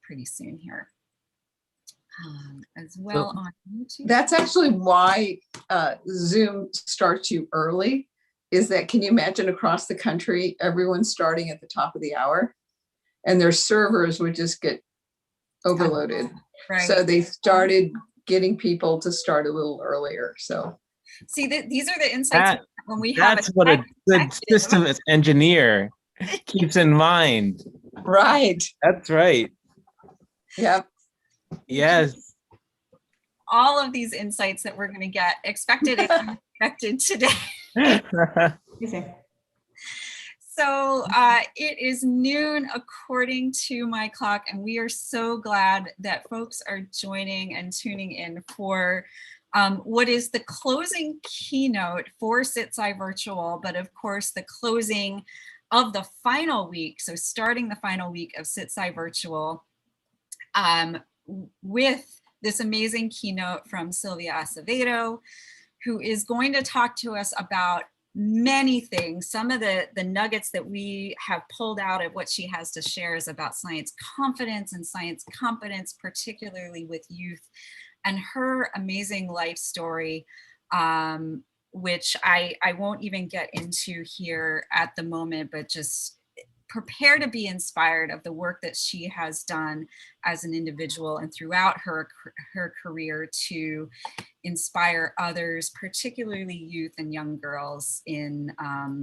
pretty soon here. As well on YouTube. That's actually why Zoom starts you early, is that, can you imagine across the country, everyone starting at the top of the hour and their servers would just get overloaded. Right. So they started getting people to start a little earlier. So see that these are the insights when we have that's what a good systems engineer keeps in mind. Right. That's right. Yep. Yes. All of these insights that we're going to get, expected and unexpected today. So it is noon according to my clock, and we are so glad that folks are joining and tuning in for what is the closing keynote for CitSciVirtual, but of course the closing of the final week. So starting the final week of CitSciVirtual with this amazing keynote from Sylvia Acevedo, who is going to talk to us about many things. Some of the nuggets that we have pulled out of what she has to share is about science confidence and science competence, particularly with youth, and her amazing life story, which I won't even get into here at the moment, but just prepare to be inspired of the work that she has done as an individual and throughout her career to inspire others, particularly youth and young girls in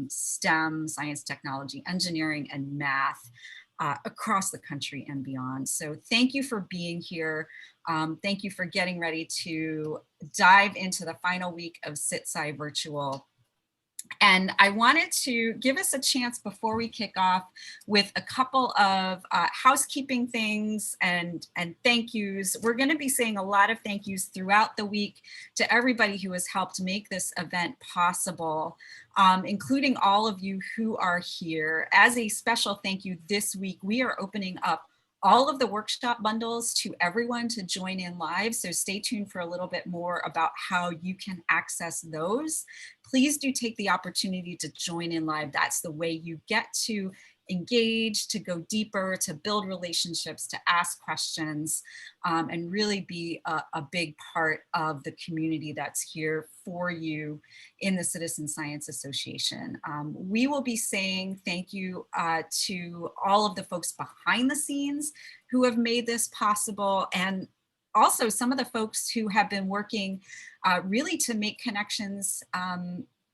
STEM, science, technology, engineering, and math across the country and beyond. So thank you for being here. Thank you for getting ready to dive into the final week of CitSciVirtual. And I wanted to give us a chance before we kick off with a couple of housekeeping things and thank yous. We're going to be saying a lot of thank yous throughout the week to everybody who has helped make this event possible, including all of you who are here. As a special thank you this week, we are opening up all of the workshop bundles to everyone to join in live. So stay tuned for a little bit more about how you can access those. Please do take the opportunity to join in live. That's the way you get to engage, to go deeper, to build relationships, to ask questions, and really be a big part of the community that's here for you in the Citizen Science Association. We will be saying thank you to all of the folks behind the scenes who have made this possible, and also some of the folks who have been working really to make connections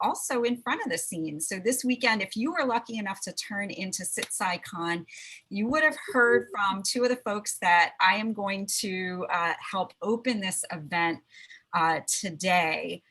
also in front of the scenes. So this weekend, if you were lucky enough to turn into CitSciCon, you would have heard from two of the folks that I am going to help open this event today.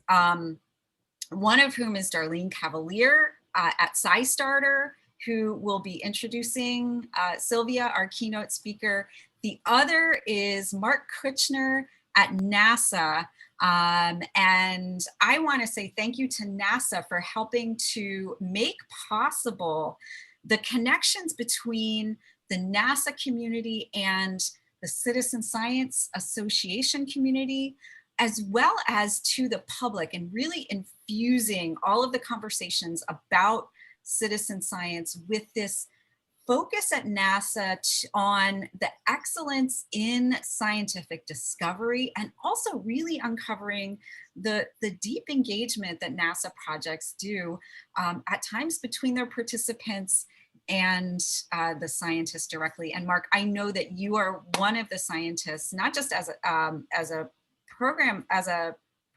One of whom is Darlene Cavalier at SciStarter, who will be introducing Sylvia, our keynote speaker. The other is Mark Kutchner at NASA. And I want to say thank you to NASA for helping to make possible the connections between the NASA community and the Citizen Science Association community, as well as to the public, and really infusing all of the conversations about citizen science with this focus at NASA on the excellence in scientific discovery, and also really uncovering the deep engagement that NASA projects do at times between their participants and the scientists directly. And Mark, I know that you are one of the scientists, not just as a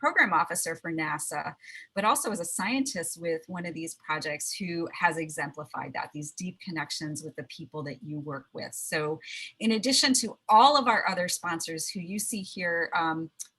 program officer for NASA, but also as a scientist with one of these projects who has exemplified that, these deep connections with the people that you work with. So in addition to all of our other sponsors who you see here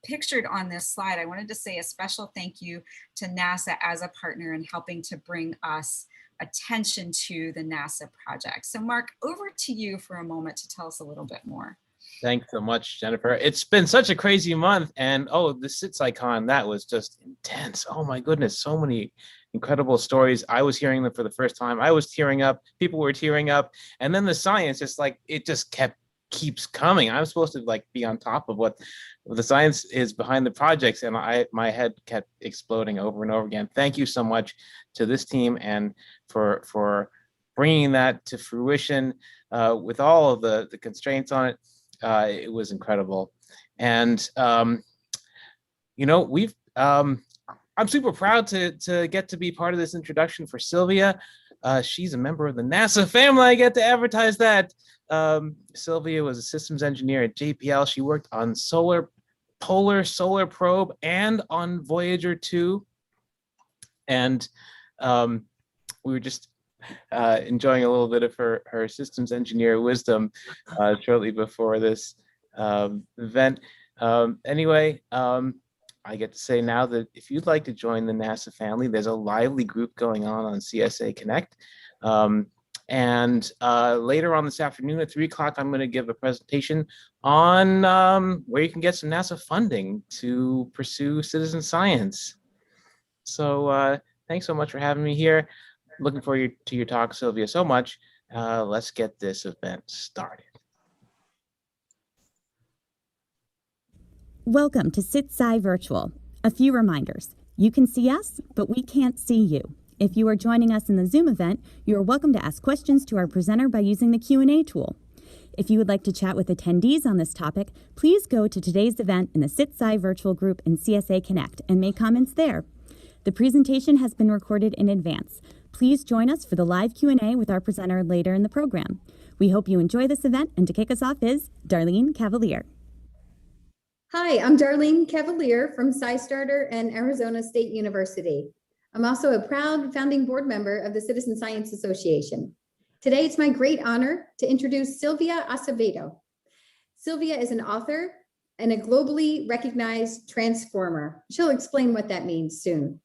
pictured on this slide, I wanted to say a special thank you to NASA as a partner in helping to bring us attention to the NASA project. So Mark, over to you for a moment to tell us a little bit more. Thanks so much, Jennifer. It's been such a crazy month, and oh, the CitSciCon, that was just intense. Oh my goodness, so many incredible stories. I was hearing them for the first time. I was tearing up, people were tearing up, and then the science, it's like, it just keeps coming. I'm supposed to like be on top of what the science is behind the projects, and my head kept exploding over and over again. Thank you so much to this team and for bringing that to fruition. with all of the constraints on it, it was incredible. And, we've, I'm super proud to get to be part of this introduction for Sylvia. She's a member of the NASA family. I get to advertise that. Sylvia was a systems engineer at JPL. She worked on Polar Solar Probe and on Voyager 2. And we were just enjoying a little bit of her systems engineer wisdom shortly before this event. Anyway, I get to say now that if you'd like to join the NASA family, there's a lively group going on CSA Connect. And later on this afternoon at 3 o'clock, I'm going to give a presentation on where you can get some NASA funding to pursue citizen science. So thanks so much for having me here. Looking forward to your talk, Sylvia, so much. Let's get this event started. Welcome to CitSciVirtual. A few reminders. You can see us, but we can't see you. If you are joining us in the Zoom event, you are welcome to ask questions to our presenter by using the Q&A tool. If you would like to chat with attendees on this topic, please go to today's event in the CitSciVirtual group in CSA Connect and make comments there. The presentation has been recorded in advance. Please join us for the live Q&A with our presenter later in the program. We hope you enjoy this event, and to kick us off is Darlene Cavalier. Hi, I'm Darlene Cavalier from SciStarter and Arizona State University. I'm also a proud founding board member of the Citizen Science Association. Today, it's my great honor to introduce Sylvia Acevedo. Sylvia is an author and a globally recognized transformer. She'll explain what that means soon.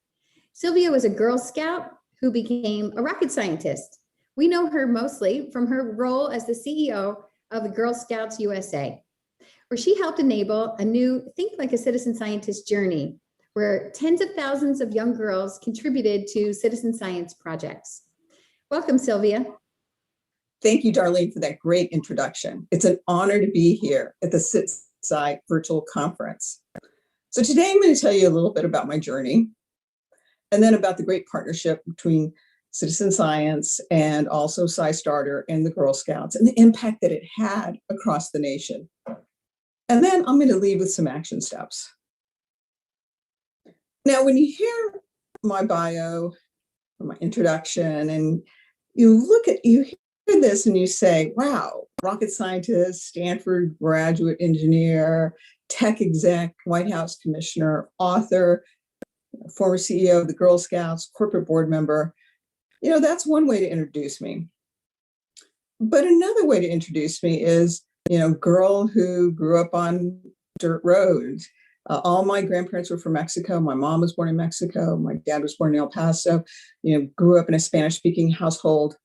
Sylvia was a Girl Scout who became a rocket scientist. We know her mostly from her role as the CEO of the Girl Scouts USA, where she helped enable a new Think Like a Citizen Scientist journey, where tens of thousands of young girls contributed to citizen science projects. Welcome, Sylvia. Thank you, Darlene, for that great introduction. It's an honor to be here at the CitSciVirtual conference. So today I'm going to tell you a little bit about my journey, and then about the great partnership between citizen science and also SciStarter and the Girl Scouts, and the impact that it had across the nation. And then I'm going to leave with some action steps. Now, when you hear my bio, or my introduction, and you hear this and you say, wow, rocket scientist, Stanford graduate engineer, tech exec, White House commissioner, author, former CEO of the Girl Scouts, corporate board member, that's one way to introduce me. But another way to introduce me is, girl who grew up on dirt roads. All my grandparents were from Mexico. My mom was born in Mexico. My dad was born in El Paso. Grew up in a Spanish-speaking household.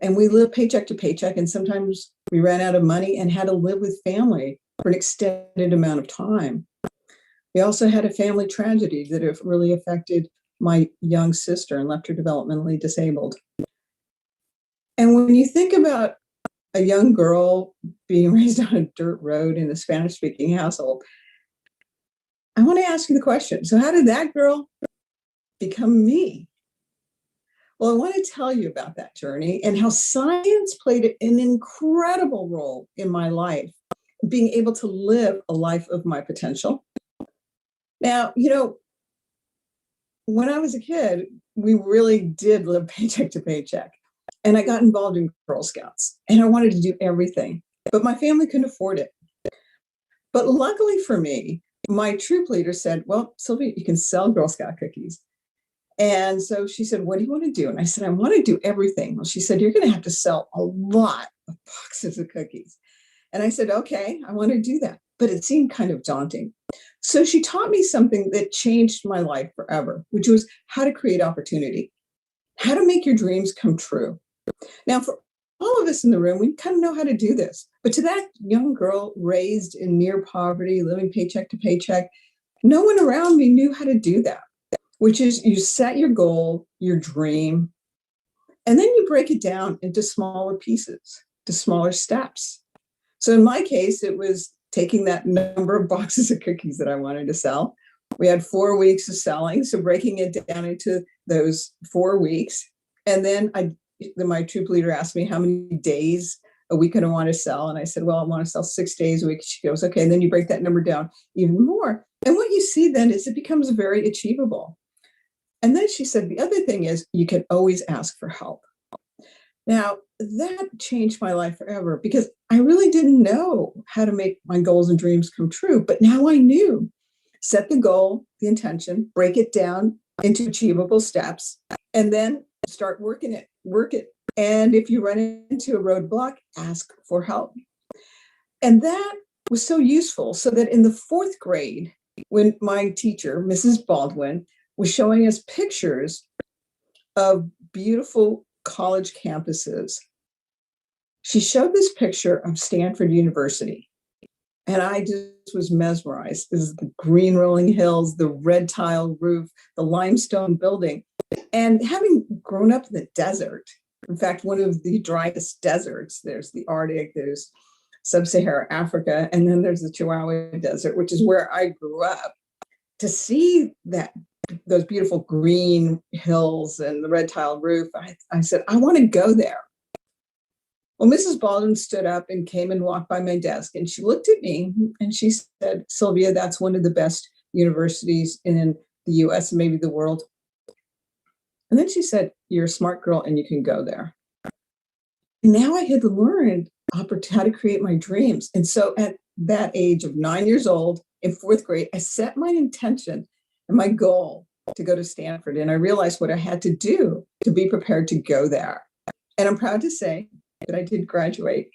And we lived paycheck to paycheck. And sometimes we ran out of money and had to live with family for an extended amount of time. We also had a family tragedy that have really affected my young sister and left her developmentally disabled. And when you think about a young girl being raised on a dirt road in a Spanish-speaking household, I want to ask you the question, so how did that girl become me? Well, I want to tell you about that journey and how science played an incredible role in my life, being able to live a life of my potential. Now, when I was a kid, we really did live paycheck to paycheck. And I got involved in Girl Scouts, and I wanted to do everything, but my family couldn't afford it. But luckily for me, my troop leader said, well, Sylvia, you can sell Girl Scout cookies. And so she said, what do you want to do? And I said, I want to do everything. Well, she said, you're going to have to sell a lot of boxes of cookies. And I said, okay, I want to do that. But it seemed kind of daunting. So she taught me something that changed my life forever, which was how to create opportunity, how to make your dreams come true. Now, for all of us in the room, we kind of know how to do this. But to that young girl raised in near poverty, living paycheck to paycheck, no one around me knew how to do that, which is you set your goal, your dream, and then you break it down into smaller pieces, to smaller steps. So in my case, it was taking that number of boxes of cookies that I wanted to sell. We had 4 weeks of selling, so breaking it down into those 4 weeks. And then my troop leader asked me how many days a week I don't want to sell. And I said, well, I want to sell 6 days a week. She goes, okay. And then you break that number down even more. And what you see then is it becomes very achievable. And then she said, the other thing is you can always ask for help. Now, that changed my life forever because I really didn't know how to make my goals and dreams come true. But now I knew. Set the goal, the intention, break it down into achievable steps, and then start work it. And if you run into a roadblock, ask for help. And that was so useful, so that in the 4th grade, when my teacher, Mrs. Baldwin, was showing us pictures of beautiful college campuses, she showed this picture of Stanford University. And I just was mesmerized. This is the green rolling hills, the red tile roof, the limestone building. And having grown up in the desert, in fact, one of the driest deserts, there's the Arctic, there's sub-Saharan Africa, and then there's the Chihuahua Desert, which is where I grew up. To see those beautiful green hills and the red tile roof, I said, I want to go there. Well, Mrs. Baldwin stood up and came and walked by my desk, and she looked at me and she said, Sylvia, that's one of the best universities in the US and maybe the world. And then she said, you're a smart girl and you can go there. And now I had learned how to create my dreams. And so at that age of 9 years old in 4th grade, I set my intention and my goal to go to Stanford. And I realized what I had to do to be prepared to go there. And I'm proud to say that I did graduate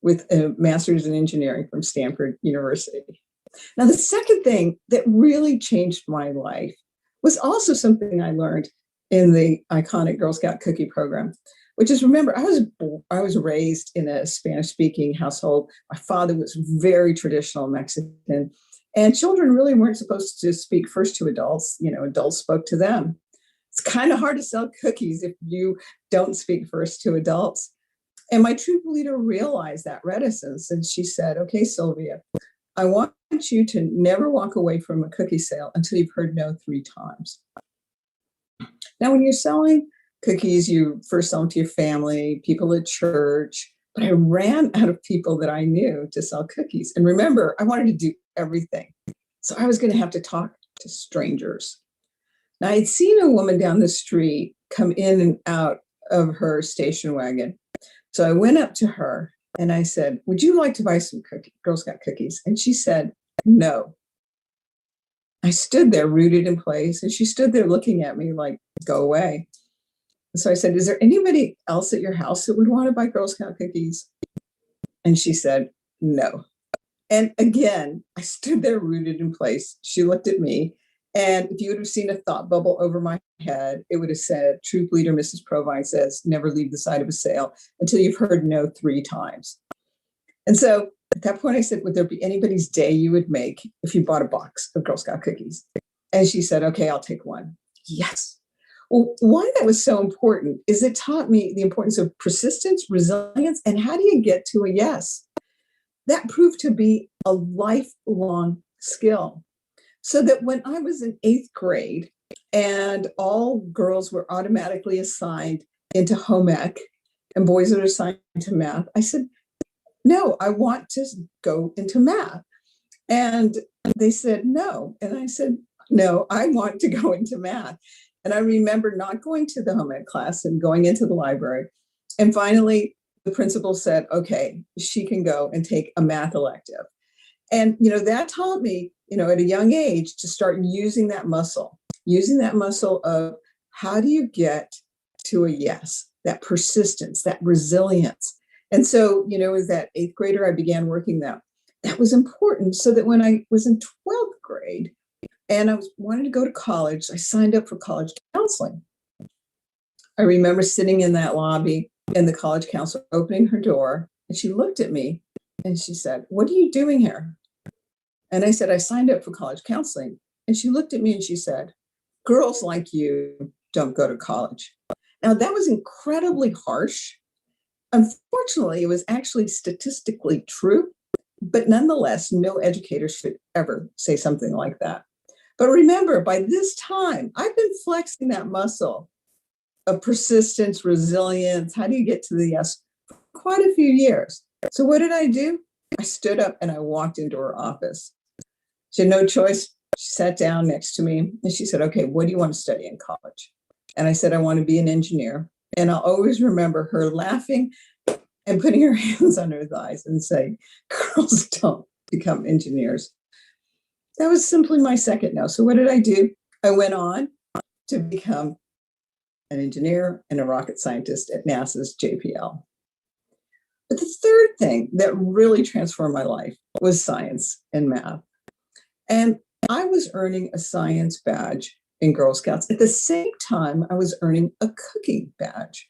with a master's in engineering from Stanford University. Now, the second thing that really changed my life was also something I learned in the iconic Girl Scout cookie program, which is, remember, I was raised in a Spanish-speaking household. My father was very traditional Mexican, and children really weren't supposed to speak first to adults. Adults spoke to them. It's kind of hard to sell cookies if you don't speak first to adults. And my troop leader realized that reticence, and she said, okay, Sylvia, I want you to never walk away from a cookie sale until you've heard no 3 times. Now, when you're selling cookies, you first sell them to your family, people at church, but I ran out of people that I knew to sell cookies. And remember, I wanted to do everything. So I was going to have to talk to strangers. Now, I'd seen a woman down the street come in and out of her station wagon. So I went up to her and I said, would you like to buy some Girl Scout cookies? And she said, no. I stood there rooted in place, and she stood there looking at me like, go away. And so I said, is there anybody else at your house that would want to buy Girl Scout cookies? And she said, no. And again, I stood there rooted in place. She looked at me, and if you would have seen a thought bubble over my head, it would have said, Troop Leader Mrs. Provine says, never leave the side of a sale until you've heard no 3 times. And so at that point, I said, would there be anybody's day you would make if you bought a box of Girl Scout cookies? And she said, okay, I'll take one. Yes. Well, why that was so important is it taught me the importance of persistence, resilience, and how do you get to a yes? That proved to be a lifelong skill. So that when I was in 8th grade and all girls were automatically assigned into home ec and boys were assigned to math, I said, no, I want to go into math. And they said, no. And I said, no, I want to go into math. And I remember not going to the home ec class and going into the library. And finally, the principal said, okay, she can go and take a math elective. And, that taught me, at a young age to start using that muscle of how do you get to a yes, that persistence, that resilience. And so, as that 8th grader, I began working that. That was important so that when I was in 12th grade and I wanted to go to college, I signed up for college counseling. I remember sitting in that lobby and the college counselor opening her door, and she looked at me and she said, what are you doing here? And I said, I signed up for college counseling. And she looked at me and she said, girls like you don't go to college. Now, that was incredibly harsh. Unfortunately, it was actually statistically true, but nonetheless, no educator should ever say something like that. But remember, by this time, I've been flexing that muscle of persistence, resilience. How do you get to the yes quite a few years. So what did I do? I stood up and I walked into her office. She had no choice. She sat down next to me and she said, okay, what do you want to study in college? And I said, I want to be an engineer. And I'll always remember her laughing and putting her hands on her thighs and saying, girls don't become engineers. That was simply my second no. So what did I do? I went on to become an engineer and a rocket scientist at NASA's JPL. But the third thing that really transformed my life was science and math. And I was earning a science badge in Girl Scouts. At the same time, I was earning a cooking badge.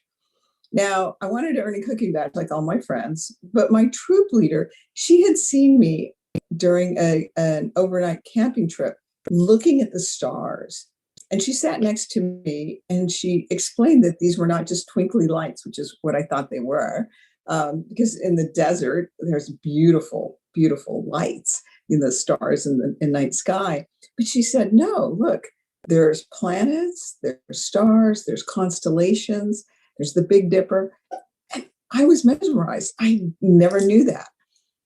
Now, I wanted to earn a cooking badge like all my friends, but my troop leader, she had seen me during an overnight camping trip looking at the stars. And she sat next to me and she explained that these were not just twinkly lights, which is what I thought they were, because in the desert, there's beautiful, beautiful lights in the stars in the night sky. But she said, no, look, there's planets, there's stars, there's constellations, there's the Big Dipper. And I was mesmerized. I never knew that.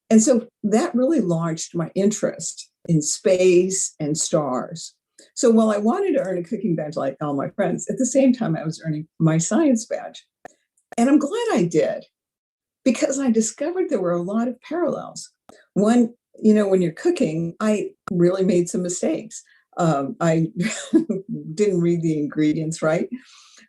And so that really launched my interest in space and stars. So while I wanted to earn a cooking badge like all my friends, at the same time, I was earning my science badge. And I'm glad I did, because I discovered there were a lot of parallels. One, when you're cooking, I really made some mistakes. I didn't read the ingredients right.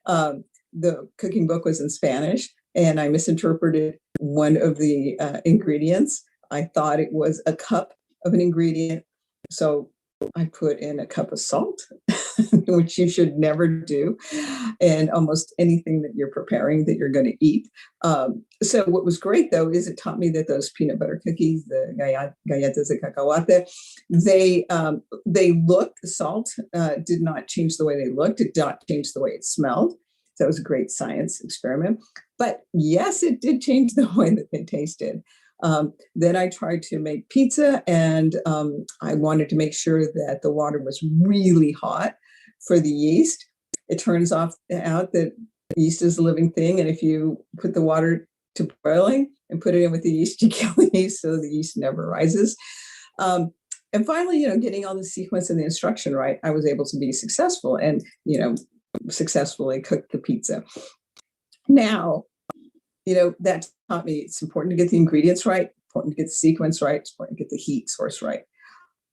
The cooking book was in Spanish, and I misinterpreted one of the ingredients. I thought it was a cup of an ingredient. So I put in a cup of salt, which you should never do, and almost anything that you're preparing that you're going to eat. So what was great, though, is it taught me that those peanut butter cookies, the galletas de cacahuate, they looked, the salt did not change the way they looked. It did not change the way it smelled. So it was a great science experiment. But yes, it did change the way that they tasted. Then I tried to make pizza, and I wanted to make sure that the water was really hot for the yeast. It turns out that yeast is a living thing, and if you put the water to boiling and put it in with the yeast, you kill the yeast, so the yeast never rises. And finally, getting all the sequence and the instruction right, I was able to be successful and, successfully cook the pizza. Now, that taught me it's important to get the ingredients right, important to get the sequence right, it's important to get the heat source right.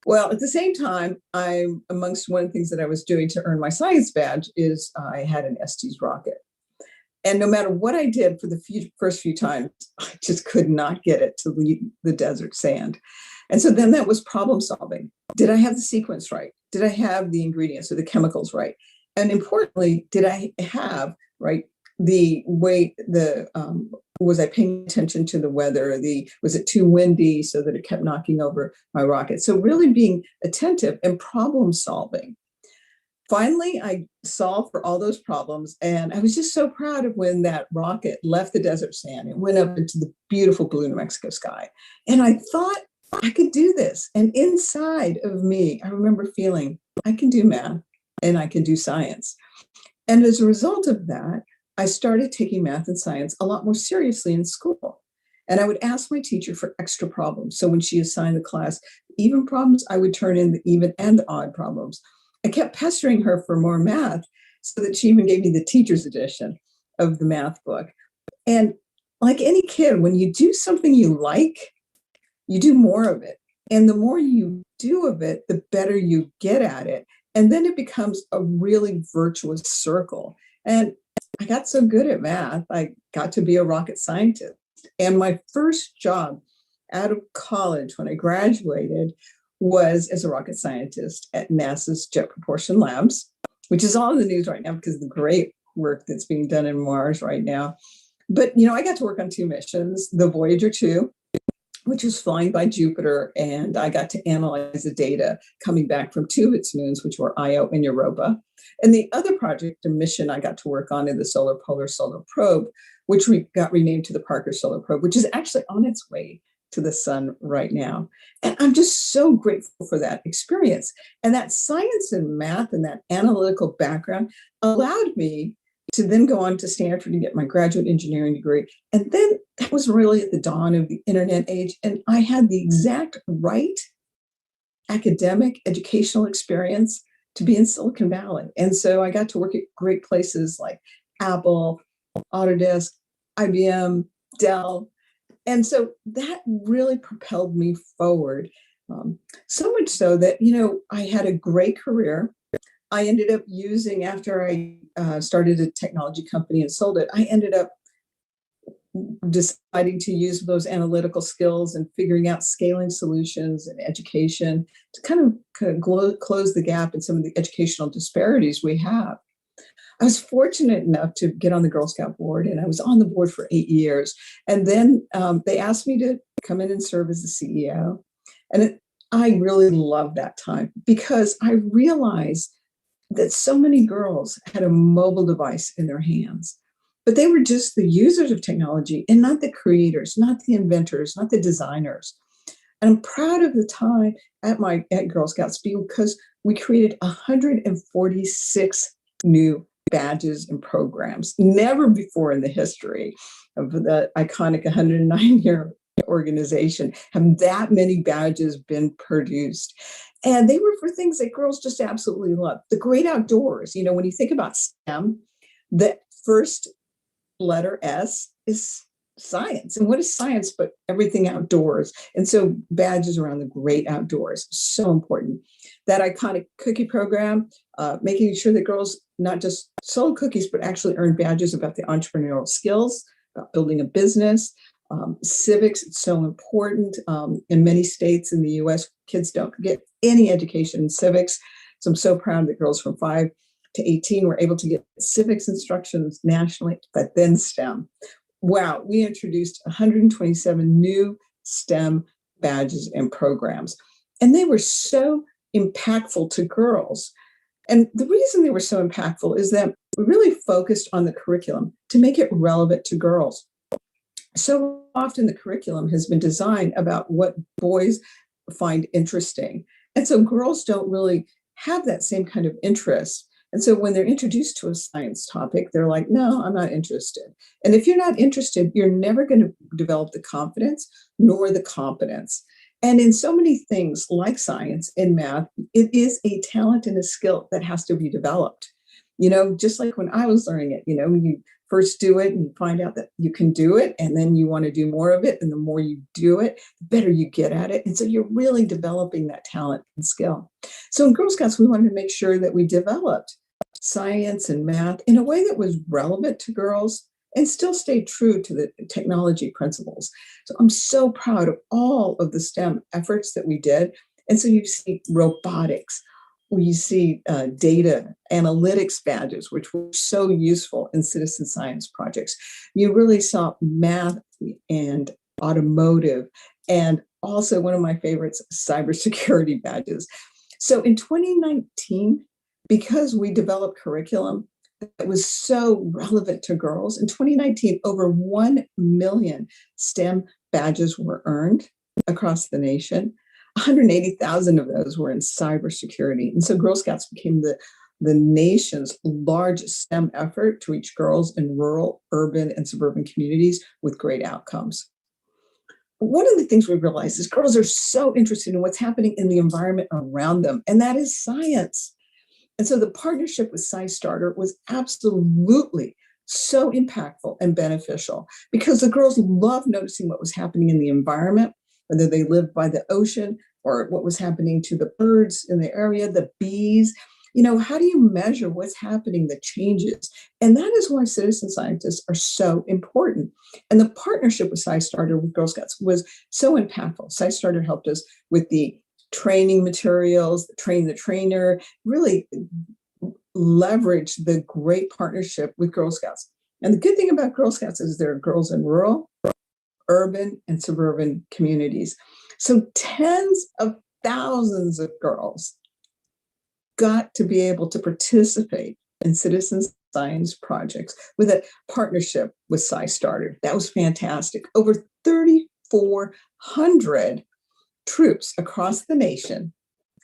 Well, at the same time, amongst one of the things that I was doing to earn my science badge is I had an Estes rocket. And no matter what I did for the first few times, I just could not get it to leave the desert sand. And so then that was problem solving. Did I have the sequence right? Did I have the ingredients or the chemicals right? And importantly, did I have, right, the way was I paying attention to the weather? Was it too windy so that it kept knocking over my rocket? So really being attentive and problem solving. Finally, I solved for all those problems, and I was just so proud of when that rocket left the desert sand. It went up into the beautiful blue New Mexico sky. And I thought I could do this. And inside of me, I remember feeling I can do math and I can do science. And as a result of that, I started taking math and science a lot more seriously in school. And I would ask my teacher for extra problems. So when she assigned the class even problems, I would turn in the even and the odd problems. I kept pestering her for more math so that she even gave me the teacher's edition of the math book. And like any kid, when you do something you like, you do more of it. And the more you do of it, the better you get at it. And then it becomes a really virtuous circle. And I got so good at math, I got to be a rocket scientist. And my first job out of college when I graduated was as a rocket scientist at NASA's Jet Propulsion Labs, which is all in the news right now because of the great work that's being done in Mars right now. But, I got to work on 2 missions, the Voyager 2, which was flying by Jupiter, and I got to analyze the data coming back from 2 of its moons, which were Io and Europa. And the other project, a mission I got to work on in the Polar Solar Probe, which we got renamed to the Parker Solar Probe, which is actually on its way to the sun right now. And I'm just so grateful for that experience. And that science and math and that analytical background allowed me to then go on to Stanford and get my graduate engineering degree. And then that was really at the dawn of the internet age. And I had the exact right academic educational experience to be in Silicon Valley. And so I got to work at great places like Apple, Autodesk, IBM, Dell. And so that really propelled me forward. So much so that, I had a great career. I ended up using, after I started a technology company and sold it, I ended up deciding to use those analytical skills and figuring out scaling solutions and education to kind of close the gap in some of the educational disparities we have. I was fortunate enough to get on the Girl Scout board, and I was on the board for 8 years. And then they asked me to come in and serve as the CEO. And I really loved that time because I realized that so many girls had a mobile device in their hands, but they were just the users of technology and not the creators, not the inventors, not the designers. And I'm proud of the time at Girl Scouts because we created 146 new badges and programs. Never before in the history of the iconic 109-year organization have that many badges been produced. And they were for things that girls just absolutely love. The great outdoors, when you think about STEM, the first letter S is science. And what is science but everything outdoors? And so badges around the great outdoors, so important. That iconic cookie program, making sure that girls not just sold cookies, but actually earned badges about the entrepreneurial skills, about building a business. Civics, it's so important. In many states in the US, kids don't get any education in civics. So I'm so proud that girls from 5 to 18 were able to get civics instructions nationally, but then STEM. Wow, we introduced 127 new STEM badges and programs. And they were so impactful to girls. And the reason they were so impactful is that we really focused on the curriculum to make it relevant to girls. So often the curriculum has been designed about what boys find interesting. And so girls don't really have that same kind of interest. And so when they're introduced to a science topic, they're like, no, I'm not interested. And if you're not interested, you're never going to develop the confidence nor the competence. And in so many things like science and math, it is a talent and a skill that has to be developed. Just like when I was learning it, you first do it and you find out that you can do it, and then you want to do more of it. And the more you do it, the better you get at it. And so you're really developing that talent and skill. So in Girl Scouts, we wanted to make sure that we developed science and math in a way that was relevant to girls and still stayed true to the technology principles. So I'm so proud of all of the STEM efforts that we did. And so you see robotics, you see data analytics badges, which were so useful in citizen science projects. You really saw math and automotive, and also one of my favorites, cybersecurity badges. So in 2019, because we developed curriculum that was so relevant to girls, in 2019, over 1 million STEM badges were earned across the nation. 180,000 of those were in cybersecurity. And so Girl Scouts became the nation's largest STEM effort to reach girls in rural, urban, and suburban communities with great outcomes. One of the things we realized is girls are so interested in what's happening in the environment around them, and that is science. And so the partnership with SciStarter was absolutely so impactful and beneficial because the girls loved noticing what was happening in the environment, whether they lived by the ocean or what was happening to the birds in the area, the bees. How do you measure what's happening, the changes? And that is why citizen scientists are so important. And the partnership with SciStarter with Girl Scouts was so impactful. SciStarter helped us with the training materials, train the trainer, really leverage the great partnership with Girl Scouts. And the good thing about Girl Scouts is there are girls in rural, urban, and suburban communities. So tens of thousands of girls got to be able to participate in citizen science projects with a partnership with SciStarter. That was fantastic. Over 3,400 troops across the nation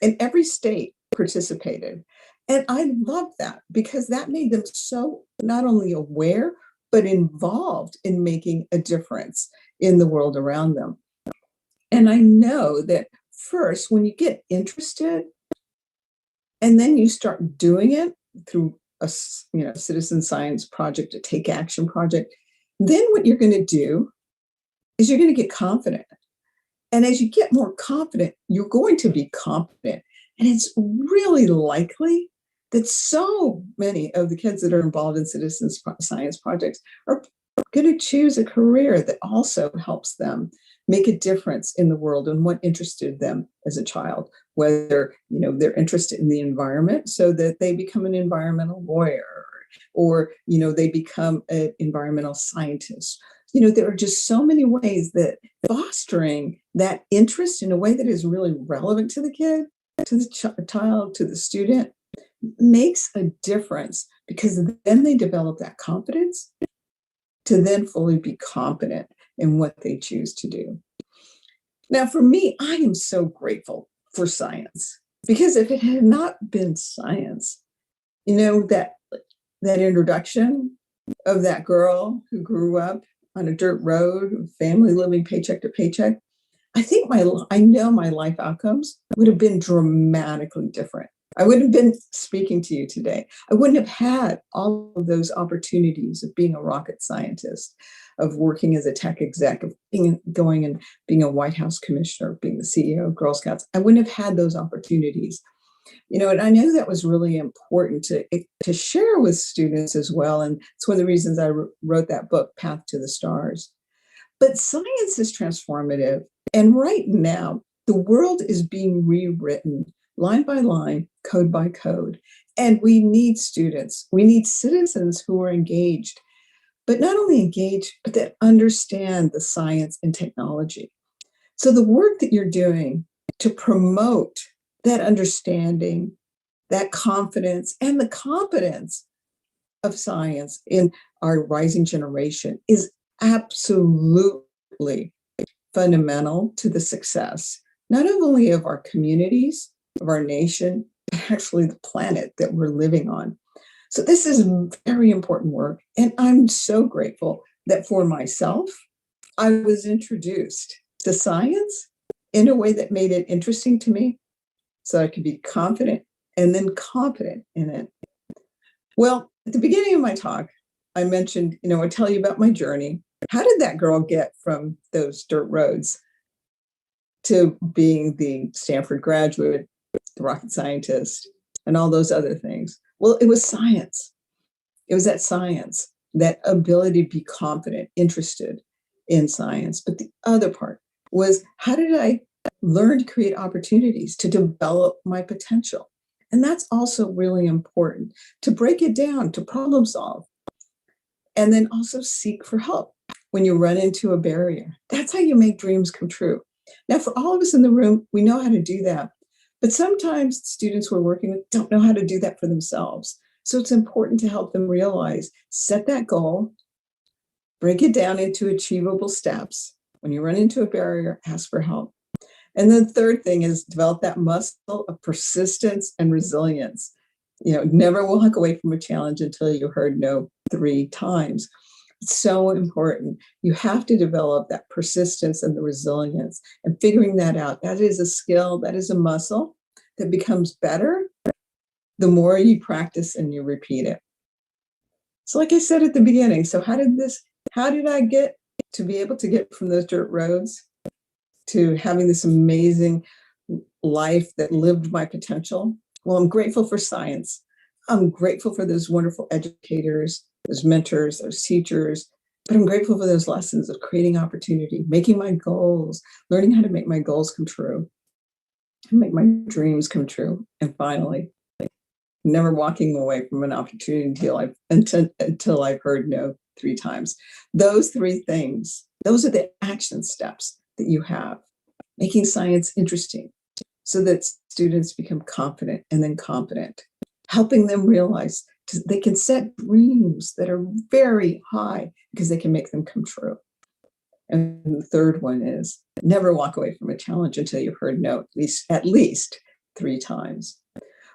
in every state participated. And I love that because that made them so not only aware, but involved in making a difference in the world around them. And I know that first, when you get interested and then you start doing it through a citizen science project, a take action project, then what you're going to do is you're going to get confident. And as you get more confident, you're going to be competent. And it's really likely that so many of the kids that are involved in citizen science projects are going to choose a career that also helps them make a difference in the world and what interested them as a child, whether they're interested in the environment so that they become an environmental lawyer, or they become an environmental scientist. There are just so many ways that fostering that interest in a way that is really relevant to the kid, to the child, to the student, makes a difference, because then they develop that confidence to then fully be competent in what they choose to do. Now, for me, I am so grateful for science, because if it had not been science, that introduction of that girl who grew up on a dirt road, family living paycheck to paycheck, I know my life outcomes would have been dramatically different. I wouldn't have been speaking to you today. I wouldn't have had all of those opportunities of being a rocket scientist, of working as a tech exec, of going and being a White House commissioner, being the CEO of Girl Scouts. I wouldn't have had those opportunities. And I know that was really important to share with students as well. And it's one of the reasons I wrote that book, Path to the Stars. But science is transformative. And right now, the world is being rewritten line by line, code by code. And we need students. We need citizens who are engaged, but not only engaged, but that understand the science and technology. So the work that you're doing to promote that understanding, that confidence, and the competence of science in our rising generation is absolutely fundamental to the success, not only of our communities, of our nation, but actually the planet that we're living on. So this is very important work. And I'm so grateful that for myself, I was introduced to science in a way that made it interesting to me, so I could be confident and then competent in it. Well, at the beginning of my talk, I mentioned, I tell you about my journey. How did that girl get from those dirt roads to being the Stanford graduate, the rocket scientist, and all those other things? Well, it was science. It was that science, that ability to be confident, interested in science. But the other part was, how did I learn to create opportunities to develop my potential? And that's also really important, to break it down, to problem solve, and then also seek for help when you run into a barrier. That's how you make dreams come true. Now, for all of us in the room, we know how to do that. But sometimes students we're working with don't know how to do that for themselves. So it's important to help them realize, set that goal, break it down into achievable steps. When you run into a barrier, ask for help. And then the third thing is develop that muscle of persistence and resilience. Never walk away from a challenge until you heard no 3 times. It's so important. You have to develop that persistence and the resilience, and figuring that out. That is a skill, that is a muscle that becomes better the more you practice and you repeat it. So like I said at the beginning, so how did I get to be able to get from those dirt roads to having this amazing life that lived my potential? Well, I'm grateful for science. I'm grateful for those wonderful educators, those mentors, those teachers, but I'm grateful for those lessons of creating opportunity, making my goals, learning how to make my goals come true, and make my dreams come true. And finally, never walking away from an opportunity until I've heard no 3 times. Those 3 things, those are the action steps that you have, making science interesting so that students become confident and then competent, helping them realize they can set dreams that are very high because they can make them come true. And the third one is never walk away from a challenge until you've heard no at least 3 times.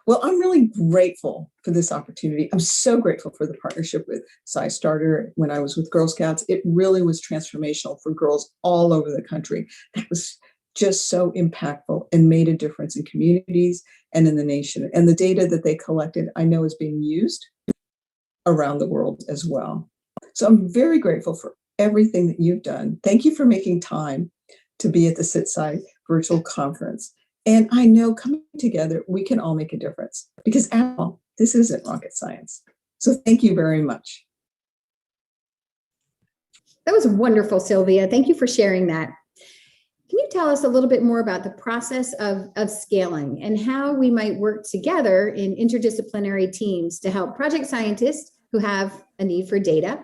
Well, I'm really grateful for this opportunity. I'm so grateful for the partnership with SciStarter when I was with Girl Scouts. It really was transformational for girls all over the country. That was just so impactful and made a difference in communities and in the nation. And the data that they collected, I know is being used around the world as well. So I'm very grateful for everything that you've done. Thank you for making time to be at the CitSciVirtual conference. And I know coming together, we can all make a difference because after all, this isn't rocket science. So thank you very much. That was wonderful, Sylvia. Thank you for sharing that. Can you tell us a little bit more about the process of scaling and how we might work together in interdisciplinary teams to help project scientists who have a need for data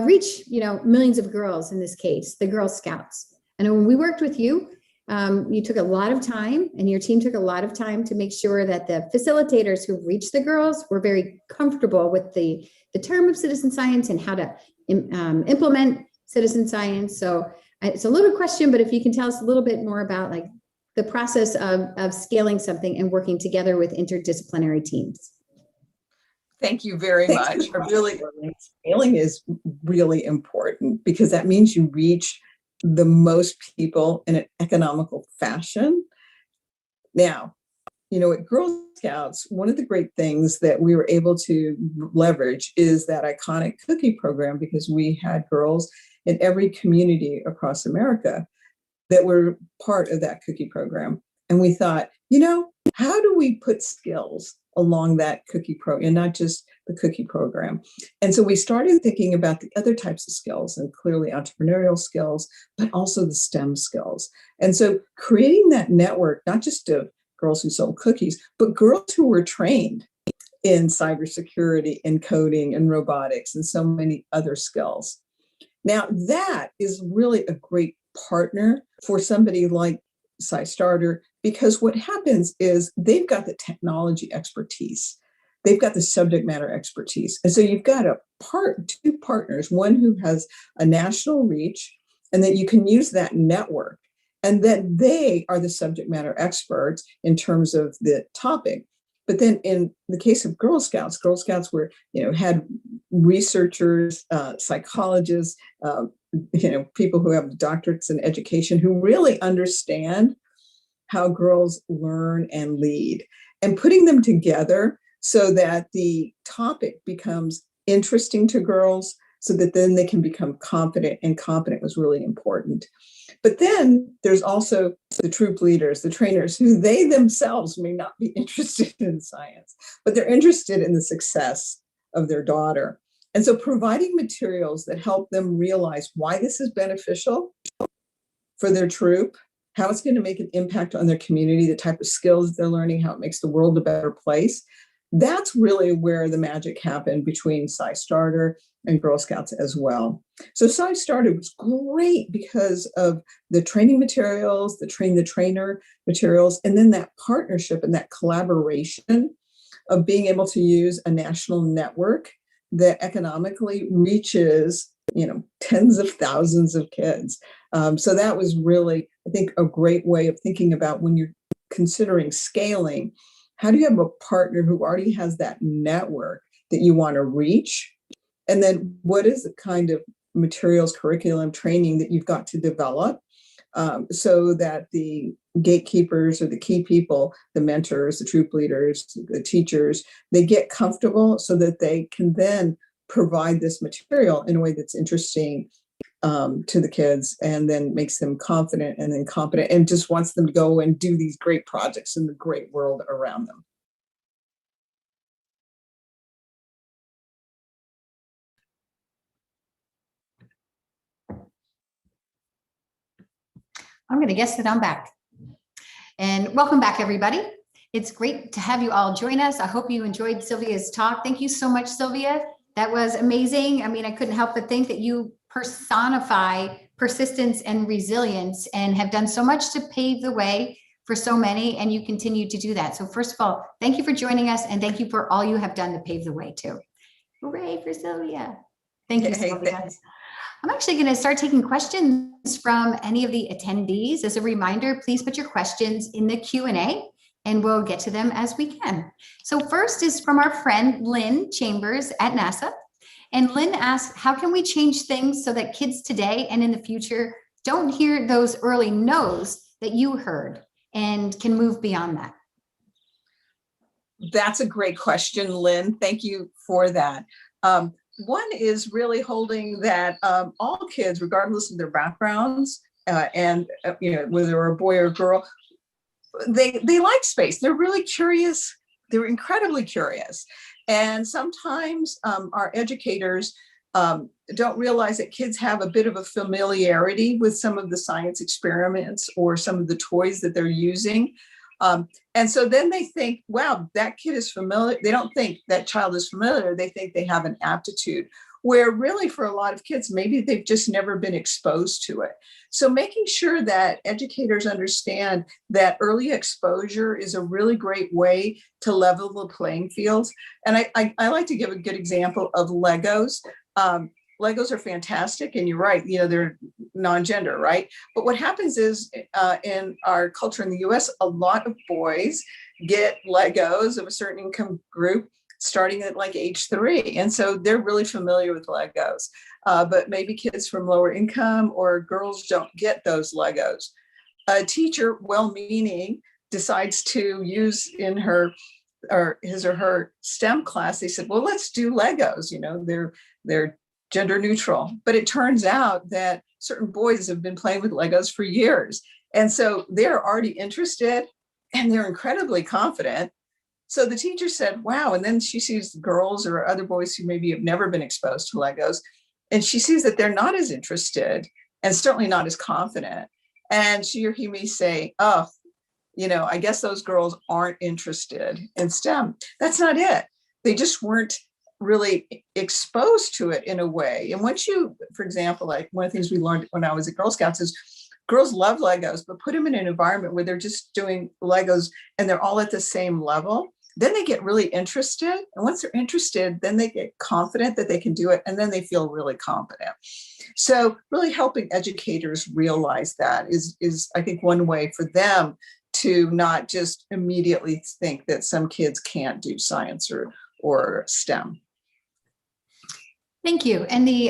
reach, millions of girls, in this case, the Girl Scouts? And when we worked with you, you took a lot of time, and your team took a lot of time to make sure that the facilitators who reached the girls were very comfortable with the term of citizen science and how to implement citizen science. So it's a little question, but if you can tell us a little bit more about like the process of scaling something and working together with interdisciplinary teams. Thank you very much. Scaling is really important because that means you reach the most people in an economical fashion. Now, at Girl Scouts, one of the great things that we were able to leverage is that iconic cookie program, because we had girls in every community across America that were part of that cookie program. And we thought, how do we put skills along that cookie program and not just the cookie program? And so we started thinking about the other types of skills, and clearly entrepreneurial skills, but also the STEM skills. And so creating that network, not just of girls who sold cookies, but girls who were trained in cybersecurity and coding and robotics and so many other skills. Now, that is really a great partner for somebody like SciStarter, because what happens is they've got the technology expertise. They've got the subject matter expertise. And so you've got two partners, one who has a national reach, and that you can use that network, and that they are the subject matter experts in terms of the topic. But then in the case of Girl Scouts were, had researchers, psychologists, people who have doctorates in education who really understand how girls learn and lead, and putting them together so that the topic becomes interesting to girls so that then they can become confident, and competent was really important. But then there's also the troop leaders, the trainers, who they themselves may not be interested in science, but they're interested in the success of their daughter. And so providing materials that help them realize why this is beneficial for their troop, how it's going to make an impact on their community, the type of skills they're learning, how it makes the world a better place. That's really where the magic happened between SciStarter and Girl Scouts as well. So SciStarter was great because of the training materials, the train the trainer materials, and then that partnership and that collaboration of being able to use a national network that economically reaches, tens of thousands of kids. So that was really, I think, a great way of thinking about when you're considering scaling. How do you have a partner who already has that network that you want to reach? And then what is the kind of materials, curriculum, training that you've got to develop so that the gatekeepers or the key people, the mentors, the troop leaders, the teachers, they get comfortable so that they can then provide this material in a way that's interesting to the kids, and then makes them confident and then competent, and just wants them to go and do these great projects in the great world around them. I'm going to guess that I'm back. And welcome back, everybody. It's great to have you all join us. I hope you enjoyed Sylvia's talk. Thank you so much, Sylvia. That was amazing. I mean, I couldn't help but think that you personify persistence and resilience and have done so much to pave the way for so many, and you continue to do that. So first of all, thank you for joining us, and thank you for all you have done to pave the way too. Hooray for Sylvia. Thank you, Sylvia. Thanks. I'm actually going to start taking questions from any of the attendees. As a reminder, please put your questions in the Q&A, and we'll get to them as we can. So first is from our friend Lynn Chambers at NASA. And Lynn asks, how can we change things so that kids today and in the future don't hear those early no's that you heard and can move beyond that? That's a great question, Lynn. Thank you for that. One is really holding that all kids, regardless of their backgrounds, and whether they're a boy or a girl, they like space. They're really curious. They're incredibly curious. And sometimes our educators don't realize that kids have a bit of a familiarity with some of the science experiments or some of the toys that they're using. And so then they think, wow, that kid is familiar. They don't think that child is familiar. They think they have an aptitude, where really for a lot of kids, maybe they've just never been exposed to it. So making sure that educators understand that early exposure is a really great way to level the playing fields. And I like to give a good example of Legos. Legos are fantastic, and you're right, they're non-gender, right? But what happens is in our culture in the US, a lot of boys get Legos of a certain income group starting at like age 3. And so they're really familiar with Legos. But maybe kids from lower income or girls don't get those Legos. A teacher, well-meaning, decides to use in his or her STEM class. They said, well, let's do Legos. They're gender neutral. But it turns out that certain boys have been playing with Legos for years. And so they're already interested and they're incredibly confident. So the teacher said, wow. And then she sees girls or other boys who maybe have never been exposed to Legos. And she sees that they're not as interested and certainly not as confident. And she or he may say, oh, I guess those girls aren't interested in STEM. That's not it. They just weren't really exposed to it in a way. And once you, for example, like one of the things we learned when I was at Girl Scouts is girls love Legos, but put them in an environment where they're just doing Legos and they're all at the same level. Then they get really interested. And once they're interested, then they get confident that they can do it. And then they feel really confident. So really helping educators realize that is I think, one way for them to not just immediately think that some kids can't do science or STEM. Thank you. And the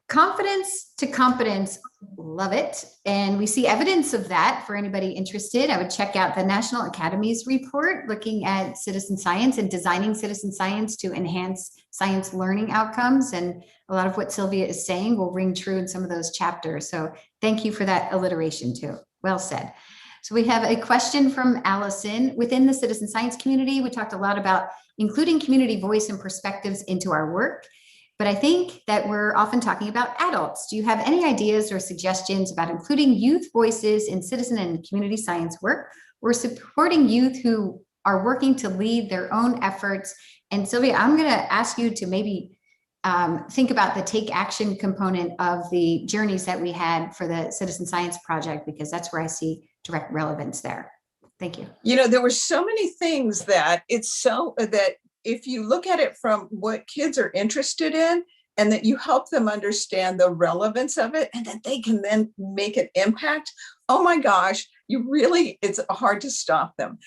confidence to competence, love it. And we see evidence of that for anybody interested. I would check out the National Academy's report looking at citizen science and designing citizen science to enhance science learning outcomes. And a lot of what Sylvia is saying will ring true in some of those chapters. So thank you for that alliteration too. Well said. So we have a question from Allison. Within the citizen science community, we talked a lot about including community voice and perspectives into our work. But I think that we're often talking about adults. Do you have any ideas or suggestions about including youth voices in citizen and community science work, or supporting youth who are working to lead their own efforts? And Sylvia, I'm going to ask you to maybe think about the take action component of the journeys that we had for the Citizen Science Project, because that's where I see direct relevance there. Thank you. There were so many things that if you look at it from what kids are interested in, and that you help them understand the relevance of it, and that they can then make an impact, oh my gosh, it's hard to stop them.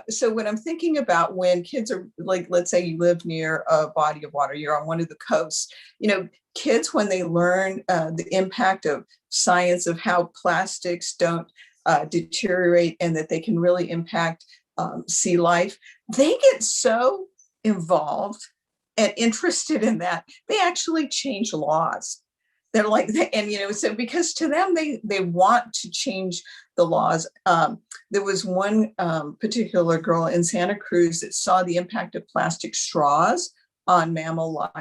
So when I'm thinking about when kids are like, let's say you live near a body of water, you're on one of the coasts, kids, when they learn the impact of science, of how plastics don't deteriorate and that they can really impact sea life, they get so involved and interested in that, they actually change laws. They're like, so because to them, they want to change the laws. There was one particular girl in Santa Cruz that saw the impact of plastic straws on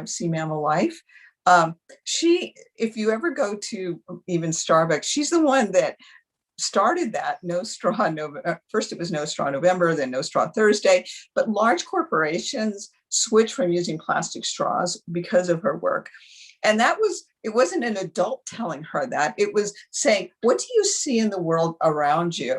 sea mammal life. If you ever go to even Starbucks, she's the one that started that no straw November. First it was no straw November, then no straw Thursday, but large corporations switched from using plastic straws because of her work. And it wasn't an adult telling her that, it was saying, what do you see in the world around you?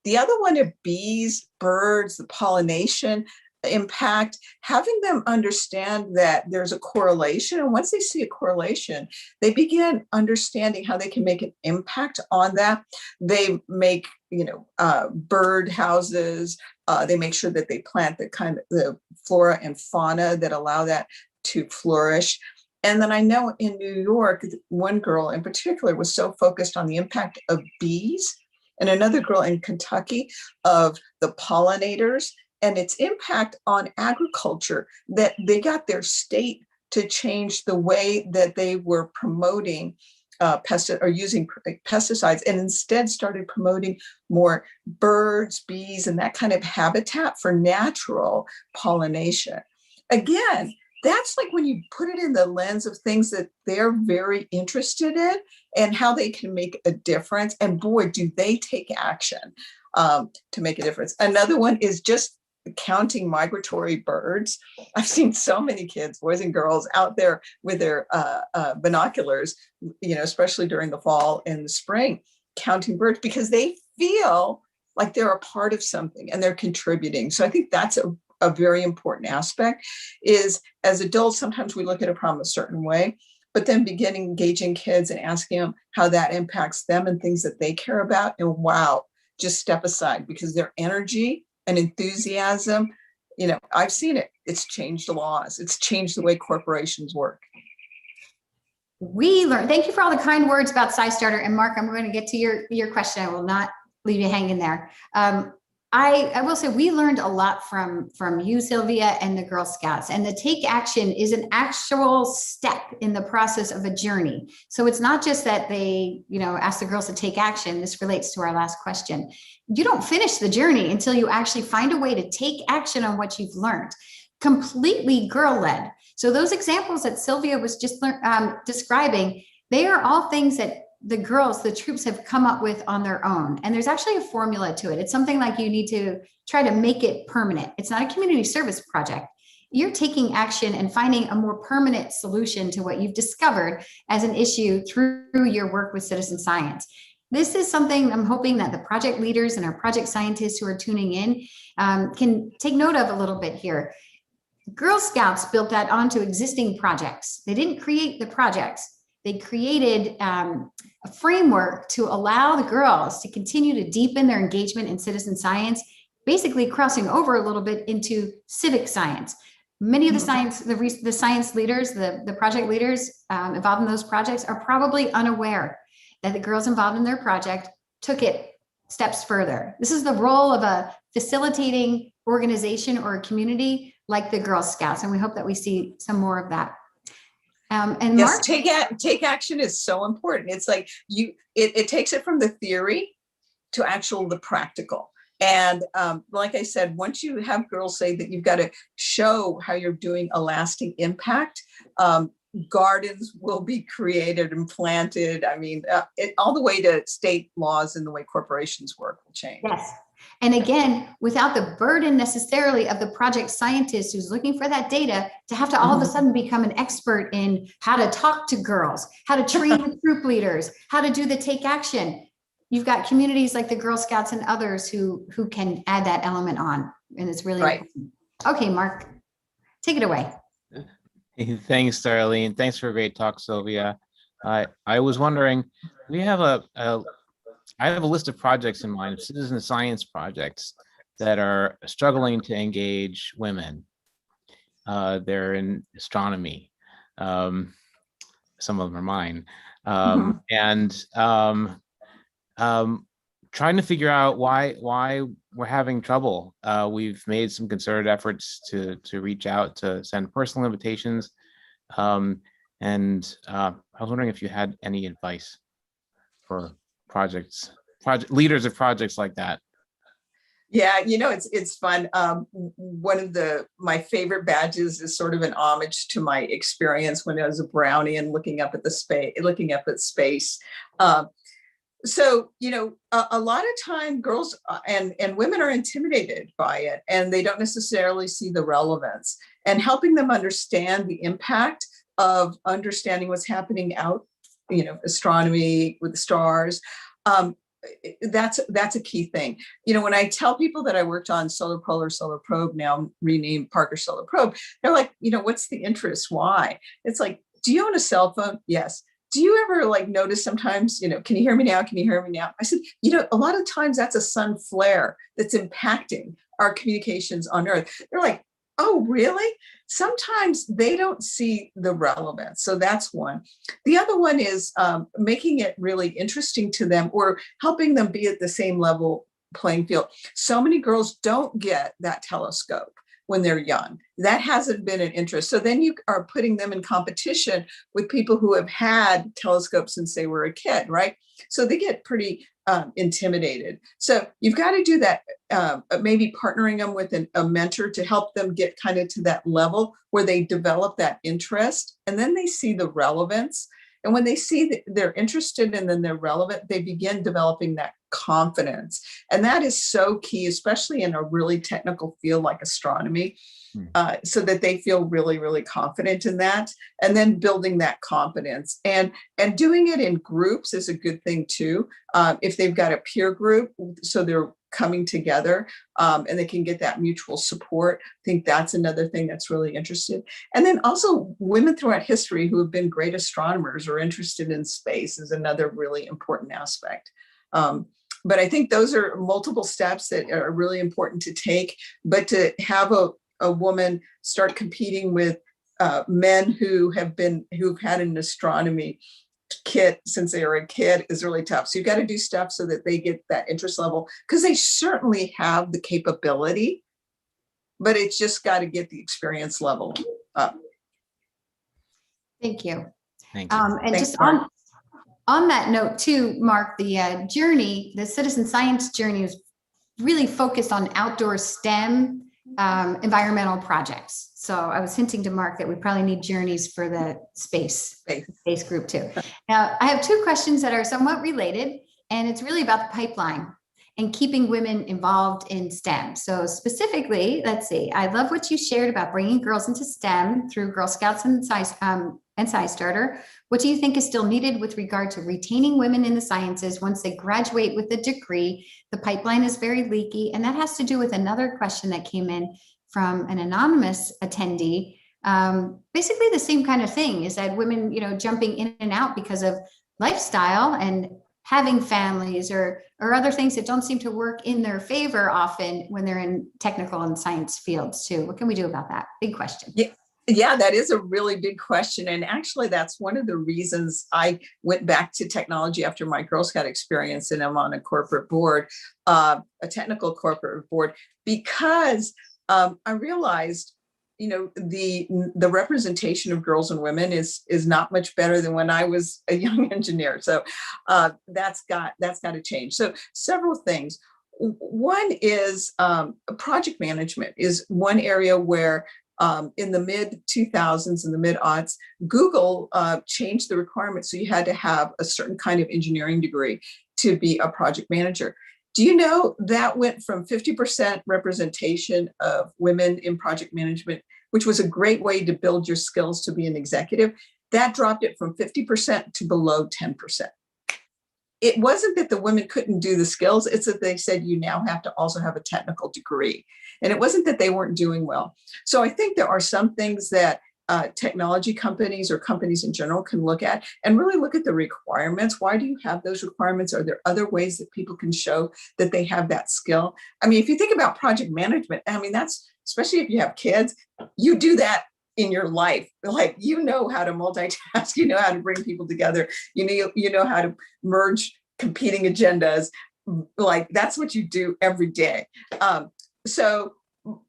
The other one of bees, birds, the pollination, impact, having them understand that there's a correlation. And once they see a correlation, they begin understanding how they can make an impact on that. They make, bird houses. They make sure that they plant the flora and fauna that allow that to flourish. And then I know in New York, one girl in particular was so focused on the impact of bees, and another girl in Kentucky of the pollinators and its impact on agriculture, that they got their state to change the way that they were promoting using pesticides, and instead started promoting more birds, bees, and that kind of habitat for natural pollination. Again, that's like when you put it in the lens of things that they're very interested in and how they can make a difference. And boy, do they take action to make a difference. Another one is just counting migratory birds. I've seen so many kids, boys and girls, out there with their binoculars, especially during the fall and the spring, counting birds because they feel like they're a part of something and they're contributing. So I think that's a very important aspect. Is as adults, sometimes we look at a problem a certain way, but then begin engaging kids and asking them how that impacts them and things that they care about. And wow, just step aside, because their energy and enthusiasm, I've seen it. It's changed the laws. It's changed the way corporations work. We learned. Thank you for all the kind words about SciStarter. And Mark, I'm going to get to your question. I will not leave you hanging there. I will say we learned a lot from you, Sylvia, and the Girl Scouts. And the take action is an actual step in the process of a journey. So it's not just that they, ask the girls to take action. This relates to our last question. You don't finish the journey until you actually find a way to take action on what you've learned. Completely girl-led. So those examples that Sylvia was just describing, they are all things that the girls, the troops, have come up with on their own. And there's actually a formula to it. It's something like you need to try to make it permanent. It's not a community service project. You're taking action and finding a more permanent solution to what you've discovered as an issue through your work with citizen science. This is something I'm hoping that the project leaders and our project scientists who are tuning in can take note of a little bit here. Girl Scouts built that onto existing projects. They didn't create the projects. They created a framework to allow the girls to continue to deepen their engagement in citizen science, basically crossing over a little bit into civic science. Many of the science leaders, the project leaders involved in those projects are probably unaware that the girls involved in their project took it steps further. This is the role of a facilitating organization or a community like the Girl Scouts, and we hope that we see some more of that. And yes, Mark, take action is so important. It's like it takes it from the theory to the practical. And like I said, once you have girls say that you've got to show how you're doing a lasting impact, gardens will be created and planted. I mean, all the way to state laws and the way corporations work will change. yes. And again, without the burden necessarily of the project scientist who's looking for that data to have to all of a sudden become an expert in how to talk to girls, how to train the troop leaders, how to do the take action. You've got communities like the Girl Scouts and others who can add that element on. And it's really right. important. Okay, Mark, take it away. Thanks, Darlene. Thanks for a great talk, Sylvia. I was wondering, we have I have a list of projects in mind, citizen science projects that are struggling to engage women. They're in astronomy. Some of them are mine. And trying to figure out why we're having trouble. We've made some concerted efforts to reach out, to send personal invitations. And I was wondering if you had any advice for project leaders of projects like that. Yeah, it's fun. One of my favorite badges is sort of an homage to my experience when I was a brownie and looking up at space. So, a lot of time girls and women are intimidated by it, and they don't necessarily see the relevance, and helping them understand the impact of understanding what's happening out, astronomy with the stars. that's a key thing. When I tell people that I worked on Solar Polar Solar Probe, now renamed Parker Solar Probe, they're like, what's the interest? Why? It's like, do you own a cell phone? Yes. Do you ever notice sometimes, can you hear me now? Can you hear me now? I said, a lot of times that's a sun flare that's impacting our communications on Earth. They're like, oh, really? Sometimes they don't see the relevance. So that's one. The other one is making it really interesting to them, or helping them be at the same level playing field. So many girls don't get that telescope when they're young. That hasn't been an interest. So then you are putting them in competition with people who have had telescopes since they were a kid, right? So they get pretty intimidated. So you've got to do that, maybe partnering them with a mentor to help them get kind of to that level where they develop that interest, and then they see the relevance. And when they see that they're interested and then they're relevant, they begin developing that confidence. And that is so key, especially in a really technical field like astronomy, so that they feel really, really confident in that. And then building that confidence and doing it in groups is a good thing too. If they've got a peer group, so they're coming together and they can get that mutual support. I think that's another thing that's really interesting. And then also women throughout history who have been great astronomers or interested in space is another really important aspect. But I think those are multiple steps that are really important to take. But to have a woman start competing with men who've had an astronomy kit since they were a kid is really tough. So you've got to do stuff so that they get that interest level, because they certainly have the capability, but it's just got to get the experience level up. Thank you. Thank you. And Thanks, just Mark. on that note too, Mark, the journey, the citizen science journey is really focused on outdoor STEM environmental projects. So I was hinting to Mark that we probably need journeys for the space group too. Now, I have two questions that are somewhat related, and it's really about the pipeline and keeping women involved in STEM. So specifically, let's see, I love what you shared about bringing girls into STEM through Girl Scouts and SciStarter. What do you think is still needed with regard to retaining women in the sciences once they graduate with a degree? The pipeline is very leaky, and that has to do with another question that came in from an anonymous attendee. Basically the same kind of thing, is that women, jumping in and out because of lifestyle and having families or other things that don't seem to work in their favor often when they're in technical and science fields too. What can we do about that? Big question. Yeah, that is a really big question. And actually, that's one of the reasons I went back to technology after my Girl Scout experience, and I'm on a corporate board, a technical corporate board, because I realized, the representation of girls and women is not much better than when I was a young engineer. So that's got to change. So several things. One is project management is one area where in the mid 2000s and the mid aughts, Google changed the requirements. So you had to have a certain kind of engineering degree to be a project manager. Do you know that went from 50% representation of women in project management, which was a great way to build your skills to be an executive? That dropped it from 50% to below 10%. It wasn't that the women couldn't do the skills, it's that they said you now have to also have a technical degree. And it wasn't that they weren't doing well. So I think there are some things that technology companies or companies in general can look at and really look at the requirements. Why do you have those requirements? Are there other ways that people can show that they have that skill? I mean, if you think about project management, that's, especially if you have kids, you do that in your life. Like, how to multitask, how to bring people together, you know how to merge competing agendas. Like, that's what you do every day. So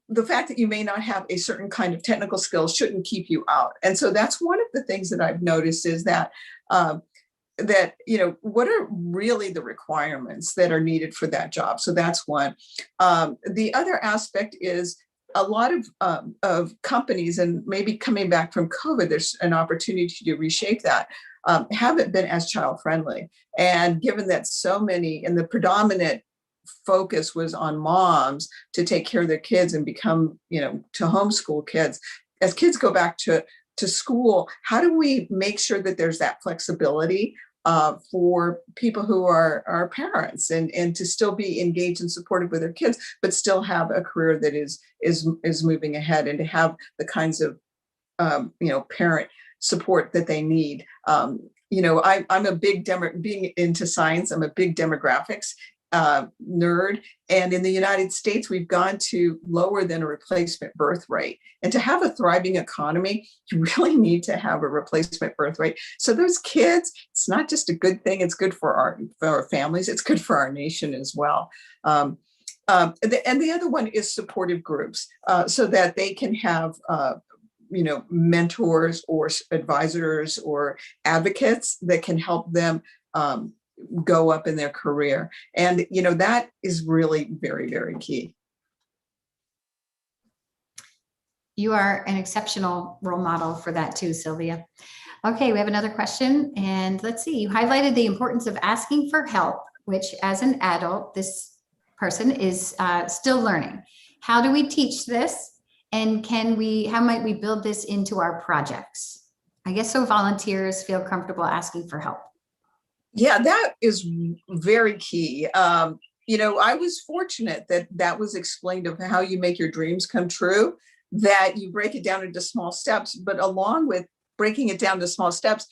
the fact that you may not have a certain kind of technical skills shouldn't keep you out. And so that's one of the things that I've noticed is that, what are really the requirements that are needed for that job? So that's one. The other aspect is a lot of companies, and maybe coming back from COVID, there's an opportunity to reshape that, haven't been as child friendly. And given that so many, and the predominant focus was on moms to take care of their kids and become, to homeschool kids. As kids go back to school, how do we make sure that there's that flexibility for people who are parents and to still be engaged and supported with their kids, but still have a career that is moving ahead, and to have the kinds of parent support that they need. I'm a big being into science. I'm a big demographics nerd. And in the United States, we've gone to lower than a replacement birth rate. And to have a thriving economy, you really need to have a replacement birth rate. So those kids, it's not just a good thing, it's good for our families, it's good for our nation as well. And the other one is supportive groups, so that they can have mentors or advisors or advocates that can help them go up in their career. And, that is really very, very key. You are an exceptional role model for that too, Sylvia. Okay, we have another question, and let's see. You highlighted the importance of asking for help, which as an adult, this person is still learning. How do we teach this? And how might we build this into our projects? I guess so volunteers feel comfortable asking for help. Yeah, that is very key. I was fortunate that was explained of how you make your dreams come true, that you break it down into small steps, but along with breaking it down to small steps,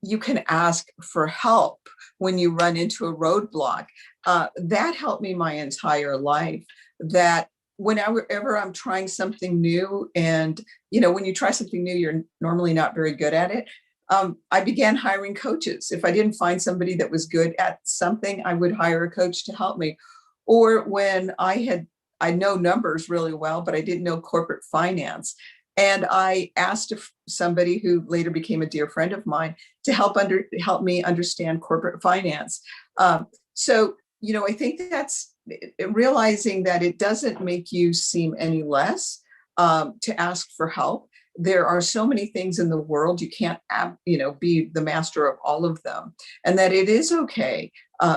you can ask for help when you run into a roadblock. That helped me my entire life, that whenever I'm trying something new, and, when you try something new, you're normally not very good at it. I began hiring coaches. If I didn't find somebody that was good at something, I would hire a coach to help me. Or when I know numbers really well, but I didn't know corporate finance. And I asked somebody who later became a dear friend of mine to help me understand corporate finance. So, I think that's realizing that it doesn't make you seem any less to ask for help. There are so many things in the world, you can't, be the master of all of them. And that it is okay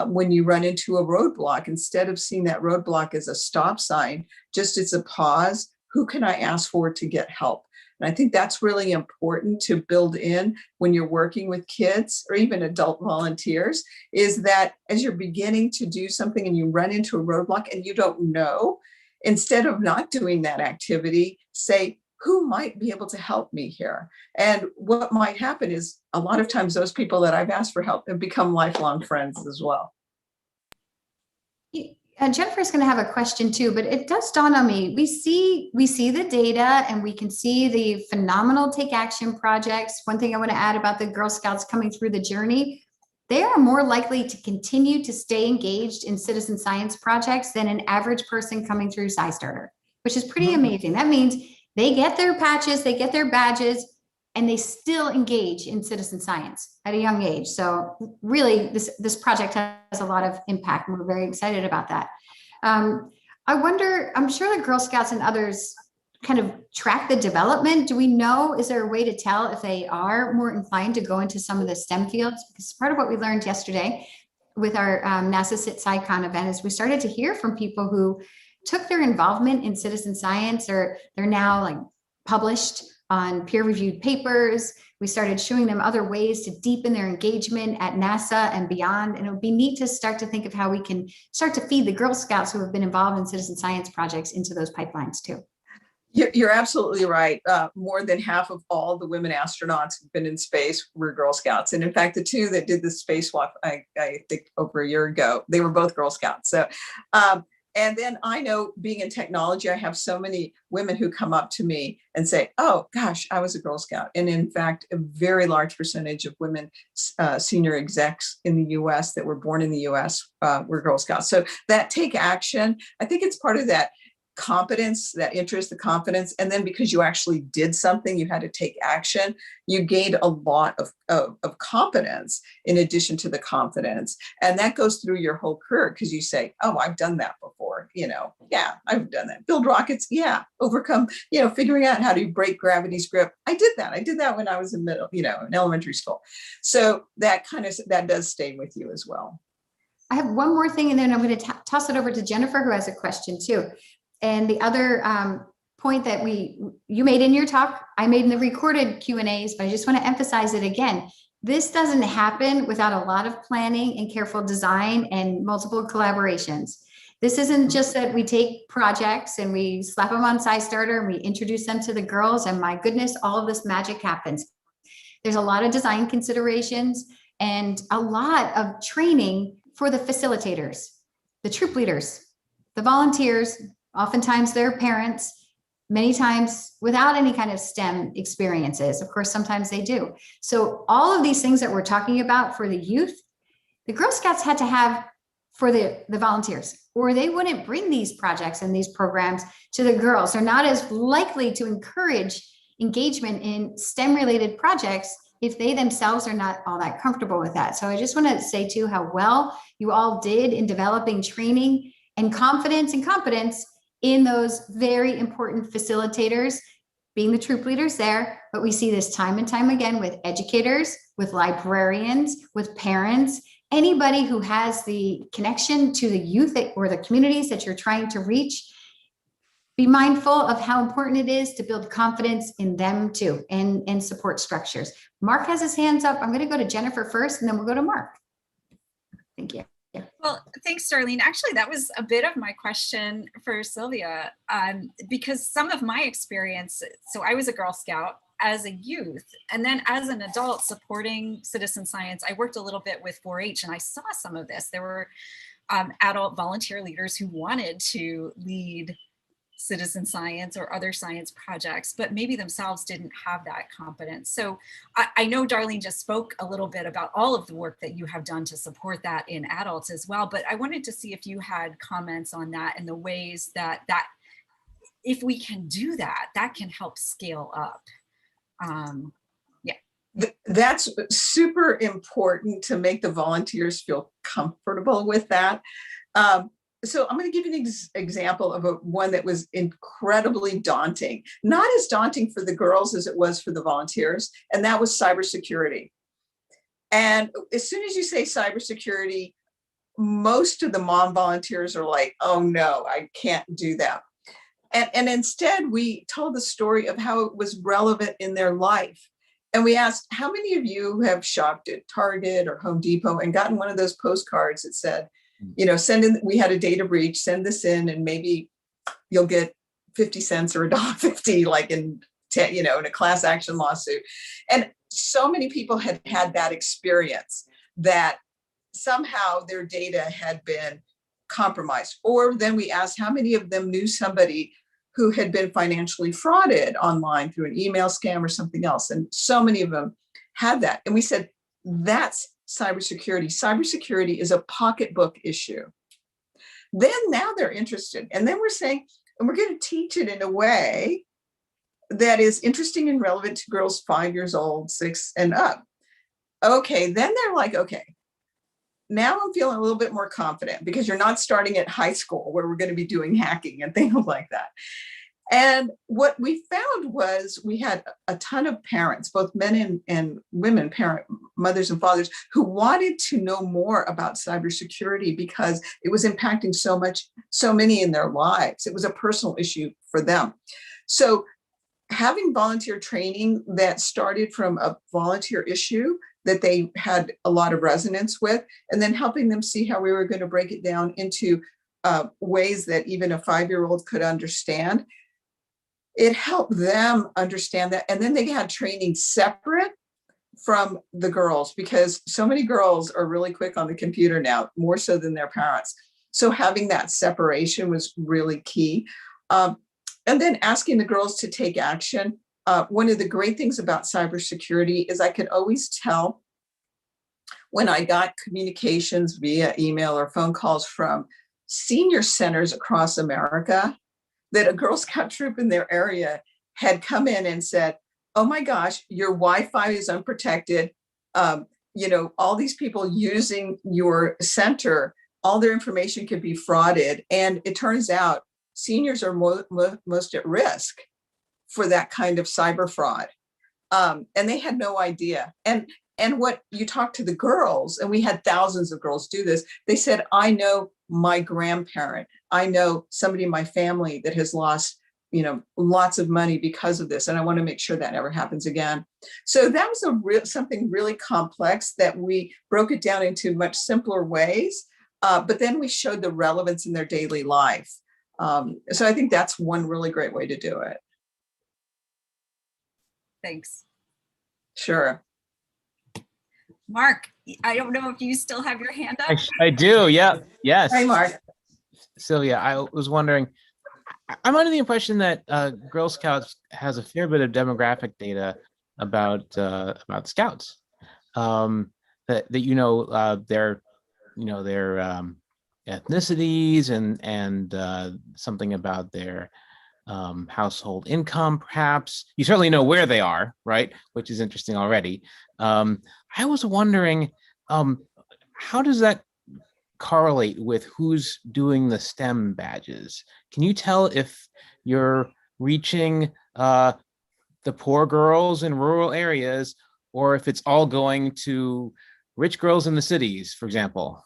when you run into a roadblock, instead of seeing that roadblock as a stop sign, just as a pause, who can I ask for to get help? And I think that's really important to build in when you're working with kids or even adult volunteers, is that as you're beginning to do something and you run into a roadblock and you don't know, instead of not doing that activity, say, who might be able to help me here? And what might happen is a lot of times those people that I've asked for help have become lifelong friends as well. Jennifer's going to have a question too, but it does dawn on me. We see the data and we can see the phenomenal take action projects. One thing I want to add about the Girl Scouts coming through the journey, they are more likely to continue to stay engaged in citizen science projects than an average person coming through SciStarter, which is pretty amazing. That means they get their patches, they get their badges, and they still engage in citizen science at a young age. So really, this project has a lot of impact, and we're very excited about that. I wonder, I'm sure the Girl Scouts and others kind of track the development. Do we know, is there a way to tell if they are more inclined to go into some of the STEM fields? Because part of what we learned yesterday with our NASA CitSciCon event is we started to hear from people who took their involvement in citizen science, or they're now published on peer-reviewed papers. We started showing them other ways to deepen their engagement at NASA and beyond. And it would be neat to start to think of how we can start to feed the Girl Scouts who have been involved in citizen science projects into those pipelines too. You're absolutely right. More than half of all the women astronauts who've been in space were Girl Scouts. And in fact, the two that did the spacewalk, I think over a year ago, they were both Girl Scouts. So, and then I know, being in technology, I have so many women who come up to me and say, oh, gosh, I was a Girl Scout. And in fact, a very large percentage of women senior execs in the US that were born in the US were Girl Scouts. So that take action, I think it's part of that competence, that interest, the confidence. And then because you actually did something, you had to take action, you gained a lot of competence in addition to the confidence. And that goes through your whole career, because you say, oh, I've done that before. Yeah, I've done that. Build rockets. Yeah. Overcome, figuring out how to break gravity's grip. I did that when I was in in elementary school. So that does stay with you as well. I have one more thing, and then I'm going to toss it over to Jennifer, who has a question too. And the other point that you made in your talk, I made in the recorded Q&As, but I just want to emphasize it again. This doesn't happen without a lot of planning and careful design and multiple collaborations. This isn't just that we take projects and we slap them on SciStarter and we introduce them to the girls, and my goodness, all of this magic happens. There's a lot of design considerations and a lot of training for the facilitators, the troop leaders, the volunteers, oftentimes their parents, many times without any kind of STEM experiences. Of course, sometimes they do. So all of these things that we're talking about for the youth, the Girl Scouts had to have for the volunteers, or they wouldn't bring these projects and these programs to the girls. They're not as likely to encourage engagement in STEM related projects if they themselves are not all that comfortable with that. So I just want to say too how well you all did in developing training and confidence and competence in those very important facilitators, being the troop leaders there. But we see this time and time again with educators, with librarians, with parents, anybody who has the connection to the youth or the communities that you're trying to reach. Be mindful of how important it is to build confidence in them too, and support structures. Mark has his hands up. I'm going to go to Jennifer first, and then we'll go to Mark. Thank you. Yeah. Well, thanks, Darlene. Actually, that was a bit of my question for Sylvia, because some of my experience, so I was a Girl Scout as a youth, and then as an adult supporting citizen science, I worked a little bit with 4-H, and I saw some of this. There were adult volunteer leaders who wanted to lead citizen science or other science projects, but maybe themselves didn't have that competence. So I know Darlene just spoke a little bit about all of the work that you have done to support that in adults as well, but I wanted to see if you had comments on that and the ways that if we can do that, that can help scale up. That's super important to make the volunteers feel comfortable with that. So I'm going to give you an example of one that was incredibly daunting, not as daunting for the girls as it was for the volunteers, and that was cybersecurity. And as soon as you say cybersecurity, most of the mom volunteers are like, oh no, I can't do that. And instead, we told the story of how it was relevant in their life. And we asked, how many of you have shopped at Target or Home Depot and gotten one of those postcards that said, you know, send in, we had a data breach, send this in, and maybe you'll get 50 cents or $1.50, like in a class action lawsuit. And so many people had had that experience that somehow their data had been compromised. Or then we asked how many of them knew somebody who had been financially frauded online through an email scam or something else. And so many of them had that. And we said, that's cybersecurity. Cybersecurity is a pocketbook issue. Then now they're interested. And then we're saying, and we're going to teach it in a way that is interesting and relevant to girls 5 years old, 6 and up. Okay, then they're like, okay, now I'm feeling a little bit more confident because you're not starting at high school where we're going to be doing hacking and things like that. And what we found was we had a ton of parents, both men and women, mothers and fathers, who wanted to know more about cybersecurity because it was impacting so many in their lives. It was a personal issue for them. So having volunteer training that started from a volunteer issue that they had a lot of resonance with, and then helping them see how we were going to break it down into ways that even a 5-year-old could understand. It helped them understand that. And then they had training separate from the girls because so many girls are really quick on the computer now, more so than their parents. So having that separation was really key. And then asking the girls to take action. One of the great things about cybersecurity is I could always tell when I got communications via email or phone calls from senior centers across America that a Girl Scout troop in their area had come in and said, oh my gosh, your Wi-Fi is unprotected. All these people using your center, all their information could be frauded. And it turns out seniors are most at risk for that kind of cyber fraud. And they had no idea. And what you talk to the girls, and we had thousands of girls do this, they said, I know my grandparent, I know somebody in my family that has lost lots of money because of this. And I want to make sure that never happens again. So that was something really complex that we broke it down into much simpler ways. But then we showed the relevance in their daily life. So I think that's one really great way to do it. Thanks. Sure. Mark, I don't know if you still have your hand up. I do. Yeah. Yes. Hi, Mark. Sylvia, I was wondering, I'm under the impression that Girl Scouts has a fair bit of demographic data about Scouts. That their ethnicities and something about their household income, perhaps. You certainly know where they are, right? Which is interesting already. I was wondering, how does that correlate with who's doing the STEM badges? Can you tell if you're reaching the poor girls in rural areas, or if it's all going to rich girls in the cities, for example?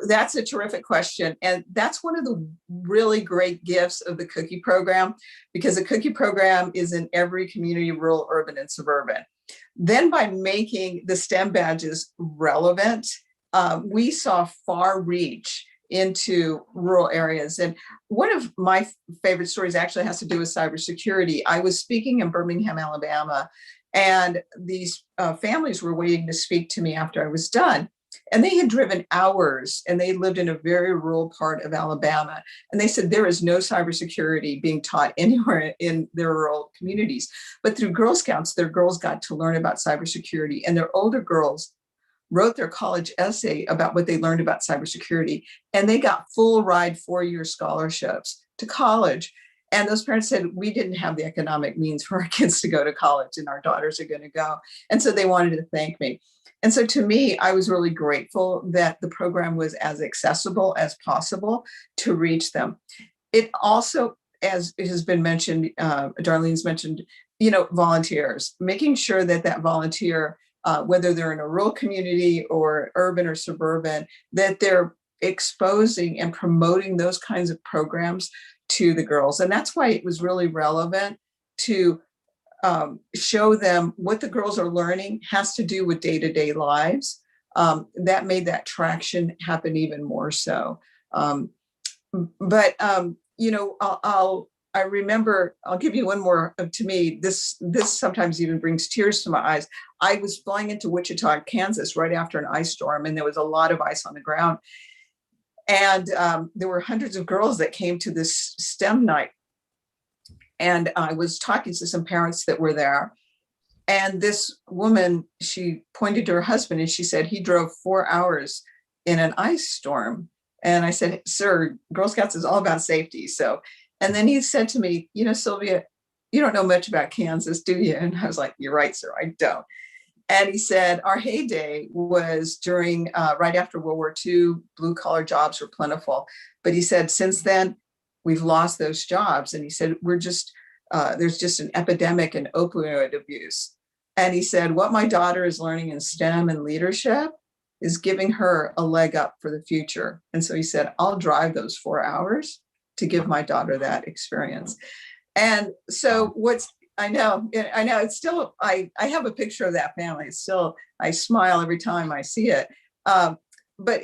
That's a terrific question. And that's one of the really great gifts of the Cookie program, because the Cookie program is in every community, rural, urban, and suburban. Then by making the STEM badges relevant, we saw far reach into rural areas. And one of my favorite stories actually has to do with cybersecurity. I was speaking in Birmingham, Alabama, and these families were waiting to speak to me after I was done. And they had driven hours, and they lived in a very rural part of Alabama. And they said there is no cybersecurity being taught anywhere in their rural communities. But through Girl Scouts, their girls got to learn about cybersecurity, and their older girls wrote their college essay about what they learned about cybersecurity. And they got full ride 4-year scholarships to college. And those parents said, we didn't have the economic means for our kids to go to college, and our daughters are going to go. And so they wanted to thank me. And so to me, I was really grateful that the program was as accessible as possible to reach them. It also, as it has been mentioned, Darlene's mentioned, volunteers, making sure that volunteer, whether they're in a rural community or urban or suburban, that they're exposing and promoting those kinds of programs to the girls. And that's why it was really relevant to show them what the girls are learning has to do with day-to-day lives. That made that traction happen even more so. I remember, I'll give you one more. To me, this sometimes even brings tears to my eyes. I was flying into Wichita, Kansas, right after an ice storm, and there was a lot of ice on the ground. And there were hundreds of girls that came to this STEM night. And I was talking to some parents that were there. And this woman, she pointed to her husband and she said, he drove 4 hours in an ice storm. And I said, sir, Girl Scouts is all about safety. And then he said to me, Sylvia, you don't know much about Kansas, do you? And I was like, you're right, sir, I don't. And he said, our heyday was during right after World War II, blue collar jobs were plentiful. But he said, since then, we've lost those jobs. And he said, there's just an epidemic in opioid abuse. And he said, what my daughter is learning in STEM and leadership is giving her a leg up for the future. And so he said, I'll drive those 4 hours to give my daughter that experience. And so I know it's still, I have a picture of that family. It's still, I smile every time I see it. But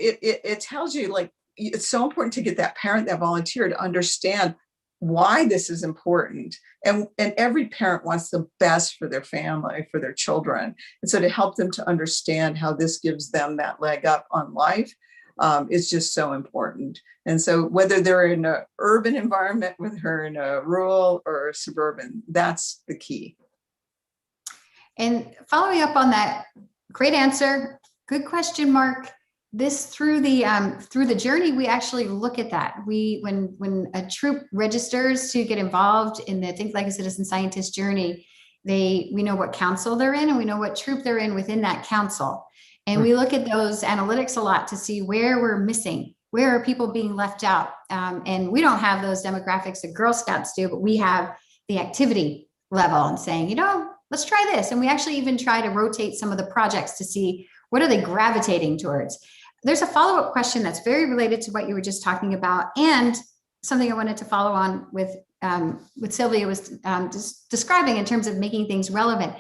it tells you, like, it's so important to get that parent, that volunteer, to understand why this is important. And every parent wants the best for their family, for their children. And so to help them to understand how this gives them that leg up on life is just so important. And so whether they're in an urban environment, whether they're in a rural or suburban, that's the key. And following up on that, great answer. Good question, Mark. This through the journey, we actually look at that. When a troop registers to get involved in the Think Like a Citizen Scientist journey, we know what council they're in and we know what troop they're in within that council. And we look at those analytics a lot to see where we're missing, where are people being left out. And we don't have those demographics that Girl Scouts do, but we have the activity level and saying, let's try this. And we actually even try to rotate some of the projects to see what are they gravitating towards. There's a follow-up question that's very related to what you were just talking about and something I wanted to follow on with Sylvia was describing in terms of making things relevant.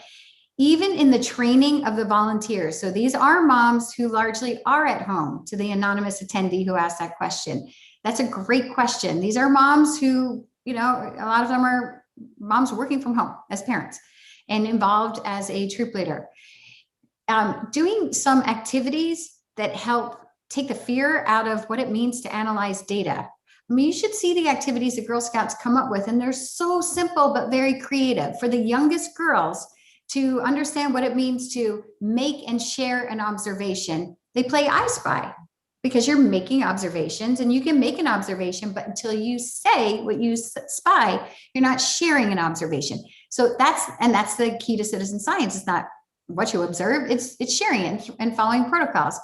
Even in the training of the volunteers. So these are moms who largely are at home, to the anonymous attendee who asked that question. That's a great question. These are moms who, a lot of them are moms working from home as parents and involved as a troop leader. Doing some activities that help take the fear out of what it means to analyze data. I mean, you should see the activities the Girl Scouts come up with, and they're so simple, but very creative. For the youngest girls to understand what it means to make and share an observation, they play I Spy, because you're making observations, and you can make an observation, but until you say what you spy, you're not sharing an observation. So that's the key to citizen science. It's not what you observe, it's sharing it and following protocols.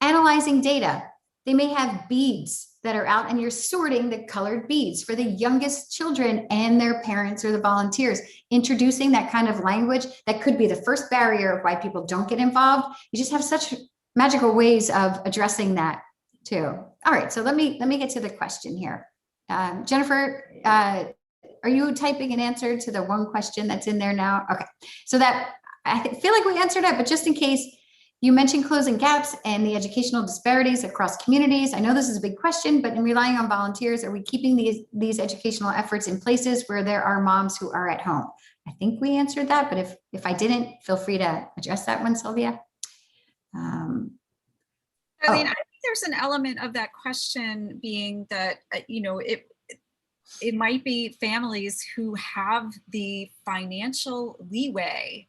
Analyzing data. They may have beads that are out, and you're sorting the colored beads for the youngest children and their parents or the volunteers. Introducing that kind of language that could be the first barrier of why people don't get involved. You just have such magical ways of addressing that too. All right, so let me get to the question here. Jennifer, are you typing an answer to the one question that's in there now? Okay, so that I feel like we answered it, but just in case, you mentioned closing gaps and the educational disparities across communities. I know this is a big question, but in relying on volunteers, are we keeping these educational efforts in places where there are moms who are at home? I think we answered that, but if I didn't, feel free to address that one, Sylvia. I think there's an element of that question being that, it might be families who have the financial leeway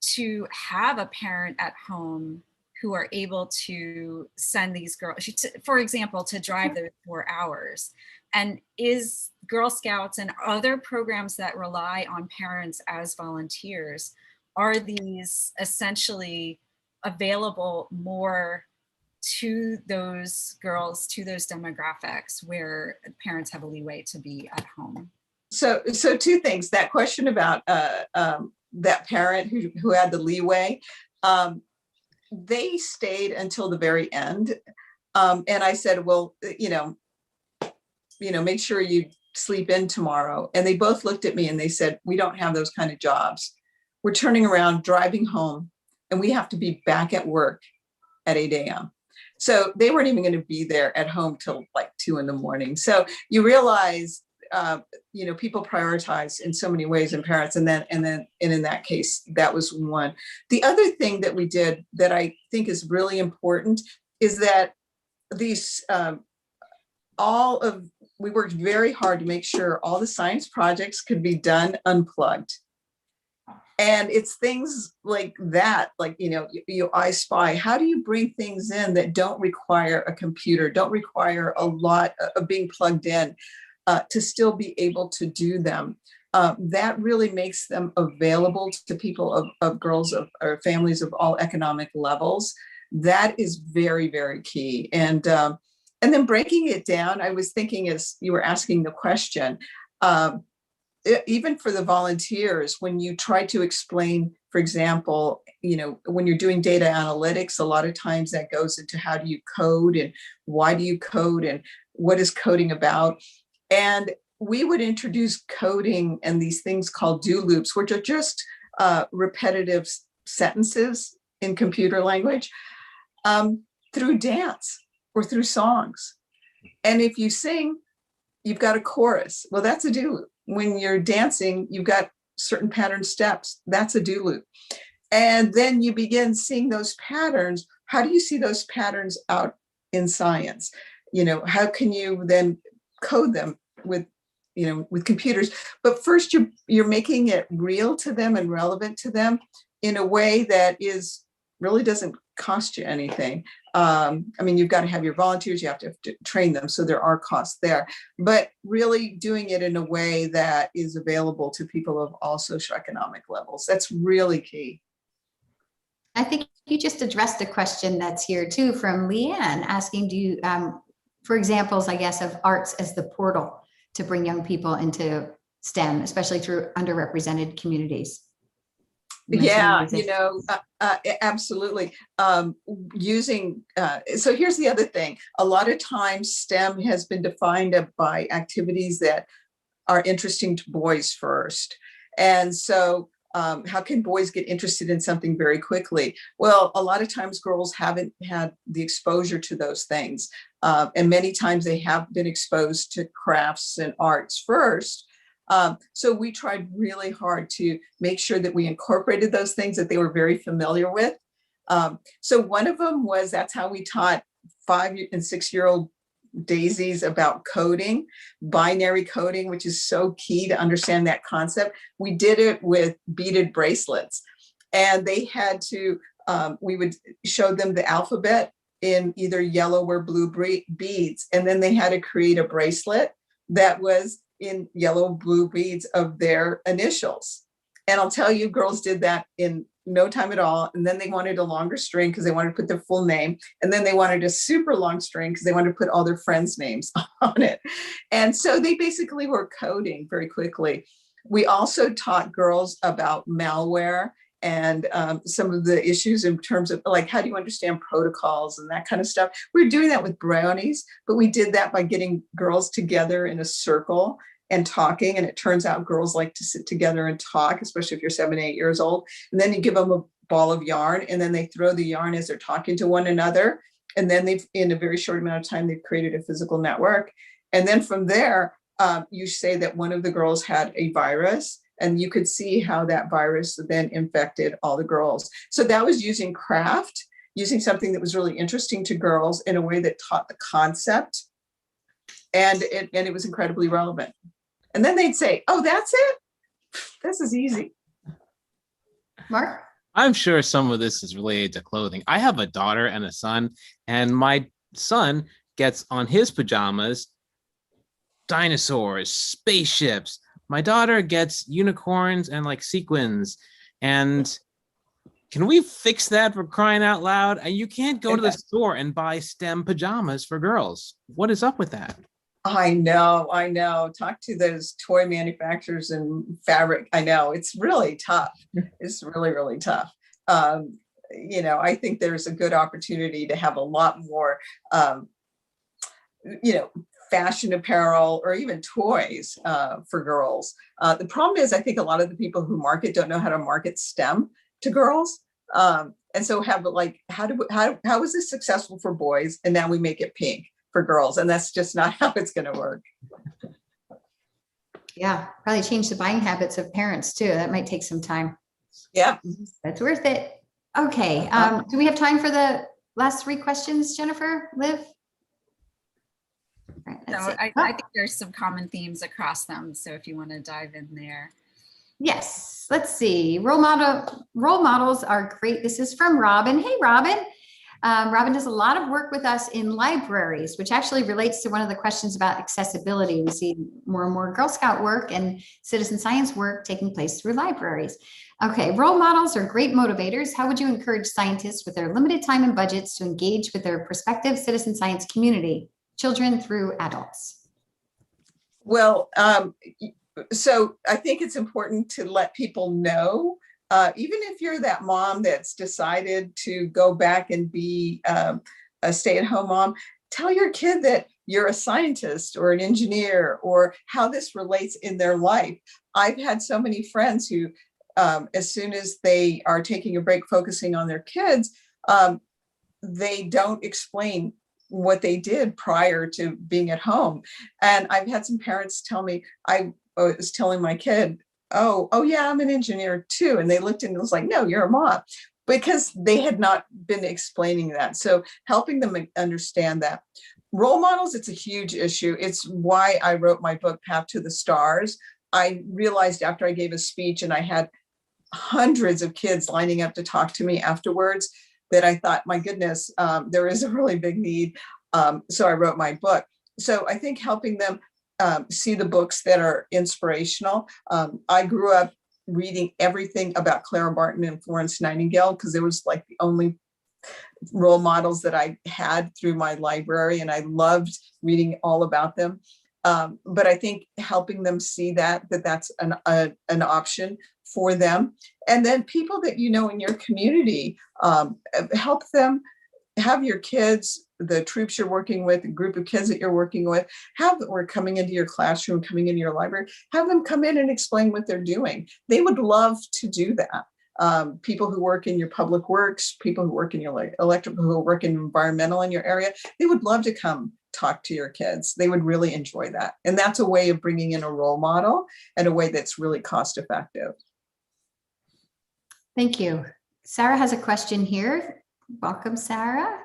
to have a parent at home who are able to send these girls, for example, to drive those 4 hours. And is Girl Scouts and other programs that rely on parents as volunteers, are these essentially available more to those girls, to those demographics where parents have a leeway to be at home? So two things. That question about that parent who had the leeway, they stayed until the very end. And I said, well, make sure you sleep in tomorrow. And they both looked at me and they said, we don't have those kind of jobs. We're turning around, driving home, and we have to be back at work at 8 a.m. So they weren't even going to be there at home till like 2 a.m. So you realize, people prioritize in so many ways, and parents, and in that case, that was one. The other thing that we did that I think is really important is that these, we worked very hard to make sure all the science projects could be done unplugged. And it's things like that, like, you I Spy. How do you bring things in that don't require a computer, don't require a lot of being plugged in? To still be able to do them. That really makes them available to people of girls or families of all economic levels. That is very, very key. And then breaking it down, I was thinking as you were asking the question, even for the volunteers, when you try to explain, for example, when you're doing data analytics, a lot of times that goes into how do you code and why do you code and what is coding about? And we would introduce coding and these things called do loops, which are just repetitive sentences in computer language, through dance or through songs. And if you sing, you've got a chorus. Well, that's a do loop. When you're dancing, you've got certain pattern steps. That's a do loop. And then you begin seeing those patterns. How do you see those patterns out in science? How can you then code them with computers? But first you're making it real to them and relevant to them in a way that really doesn't cost you anything. You've got to have your volunteers, you have to train them, so there are costs there, but really doing it in a way that is available to people of all socioeconomic levels. That's really key. I think you just addressed a question that's here too from Leanne, asking, do you, for examples, I guess, of arts as the portal to bring young people into STEM, especially through underrepresented communities? Yeah, absolutely. So here's the other thing. A lot of times STEM has been defined by activities that are interesting to boys first. And so how can boys get interested in something very quickly? Well, a lot of times girls haven't had the exposure to those things. And many times they have been exposed to crafts and arts first. So we tried really hard to make sure that we incorporated those things that they were very familiar with. So one of them was, that's how we taught 5 and 6-year-old daisies about coding, binary coding, which is so key to understand that concept. We did it with beaded bracelets, and they had to, we would show them the alphabet in either yellow or blue beads, and then they had to create a bracelet that was in yellow, blue beads of their initials. And I'll tell you, girls did that in no time at all. And then they wanted a longer string because they wanted to put their full name. And then they wanted a super long string because they wanted to put all their friends' names on it. And so they basically were coding very quickly. We also taught girls about malware and some of the issues in terms of like, how do you understand protocols and that kind of stuff. We're doing that with brownies, but we did that by getting girls together in a circle and talking. And it turns out girls like to sit together and talk, especially if you're 7, 8 years old. And then you give them a ball of yarn, and then they throw the yarn as they're talking to one another. And then they've, in a very short amount of time, they've created a physical network. And then from there, you say that one of the girls had a virus, and you could see how that virus then infected all the girls. So that was using craft, using something that was really interesting to girls in a way that taught the concept. And it was incredibly relevant. And then they'd say, oh, that's it? This is easy. Mark? I'm sure some of this is related to clothing. I have a daughter and a son, and my son gets on his pajamas dinosaurs, spaceships. My daughter gets unicorns and like sequins. And can we fix that, for crying out loud? And you can't go to the store and buy STEM pajamas for girls. What is up with that? I know. Talk to those toy manufacturers and fabric. I know it's really tough. It's really, really tough. I think there's a good opportunity to have a lot more, fashion apparel or even toys for girls. The problem is, I think a lot of the people who market don't know how to market STEM to girls. And so have like, how is this successful for boys? And now we make it pink for girls. And that's just not how it's going to work. Yeah, probably change the buying habits of parents too. That might take some time. Yeah. That's worth it. Okay. Do we have time for the last 3 questions, Jennifer, Liv? Right, so I think there's some common themes across them. So if you want to dive in there. Yes. Let's see. Role models are great. This is from Robin. Hey, Robin. Robin does a lot of work with us in libraries, which actually relates to one of the questions about accessibility. We see more and more Girl Scout work and citizen science work taking place through libraries. Okay, role models are great motivators. How would you encourage scientists with their limited time and budgets to engage with their prospective citizen science community, children through adults? Well, so I think it's important to let people know, even if you're that mom that's decided to go back and be a stay-at-home mom, tell your kid that you're a scientist or an engineer or how this relates in their life. I've had so many friends who, as soon as they are taking a break focusing on their kids, they don't explain what they did prior to being at home. And I've had some parents tell me, I was telling my kid, oh yeah, I'm an engineer too. And they looked and it was like, no, you're a mom, because they had not been explaining that. So helping them understand that. Role models, it's a huge issue. It's why I wrote my book, Path to the Stars. I realized after I gave a speech and I had hundreds of kids lining up to talk to me afterwards, that I thought, my goodness, there is a really big need. So I wrote my book. So I think helping them see the books that are inspirational. I grew up reading everything about Clara Barton and Florence Nightingale because it was like the only role models that I had through my library, and I loved reading all about them. But I think helping them see that's an option for them. And then people that you know in your community, help them have your kids, the troops you're working with, the group of kids that you're working with, or coming into your classroom, coming into your library, have them come in and explain what they're doing. They would love to do that. People who work in your public works, people who work in your electrical, who work in environmental in your area, they would love to come talk to your kids. They would really enjoy that. And that's a way of bringing in a role model and a way that's really cost effective. Thank you. Sarah has a question here. Welcome, Sarah.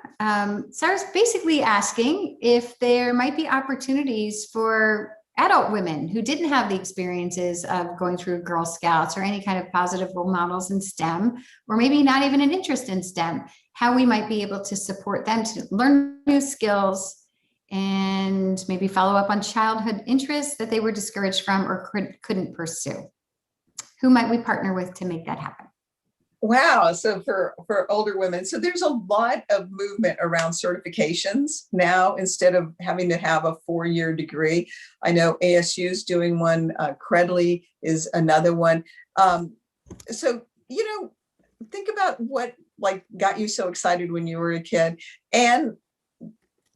Sarah's basically asking if there might be opportunities for adult women who didn't have the experiences of going through Girl Scouts or any kind of positive role models in STEM, or maybe not even an interest in STEM, how we might be able to support them to learn new skills and maybe follow up on childhood interests that they were discouraged from or couldn't pursue. Who might we partner with to make that happen? Wow. So for older women, so there's a lot of movement around certifications now, instead of having to have a 4-year degree. I know ASU is doing one, Credly is another one. So, think about what got you so excited when you were a kid, and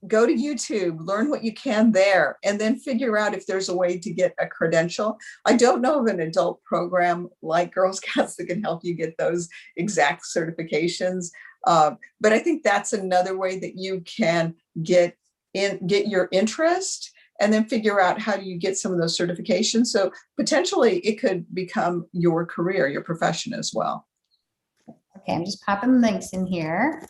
go to YouTube, learn what you can there, and then figure out if there's a way to get a credential. I don't know of an adult program like Girl Scouts that can help you get those exact certifications. But I think that's another way that you can get your interest, and then figure out how do you get some of those certifications. So potentially it could become your career, your profession as well. Okay, I'm just popping links in here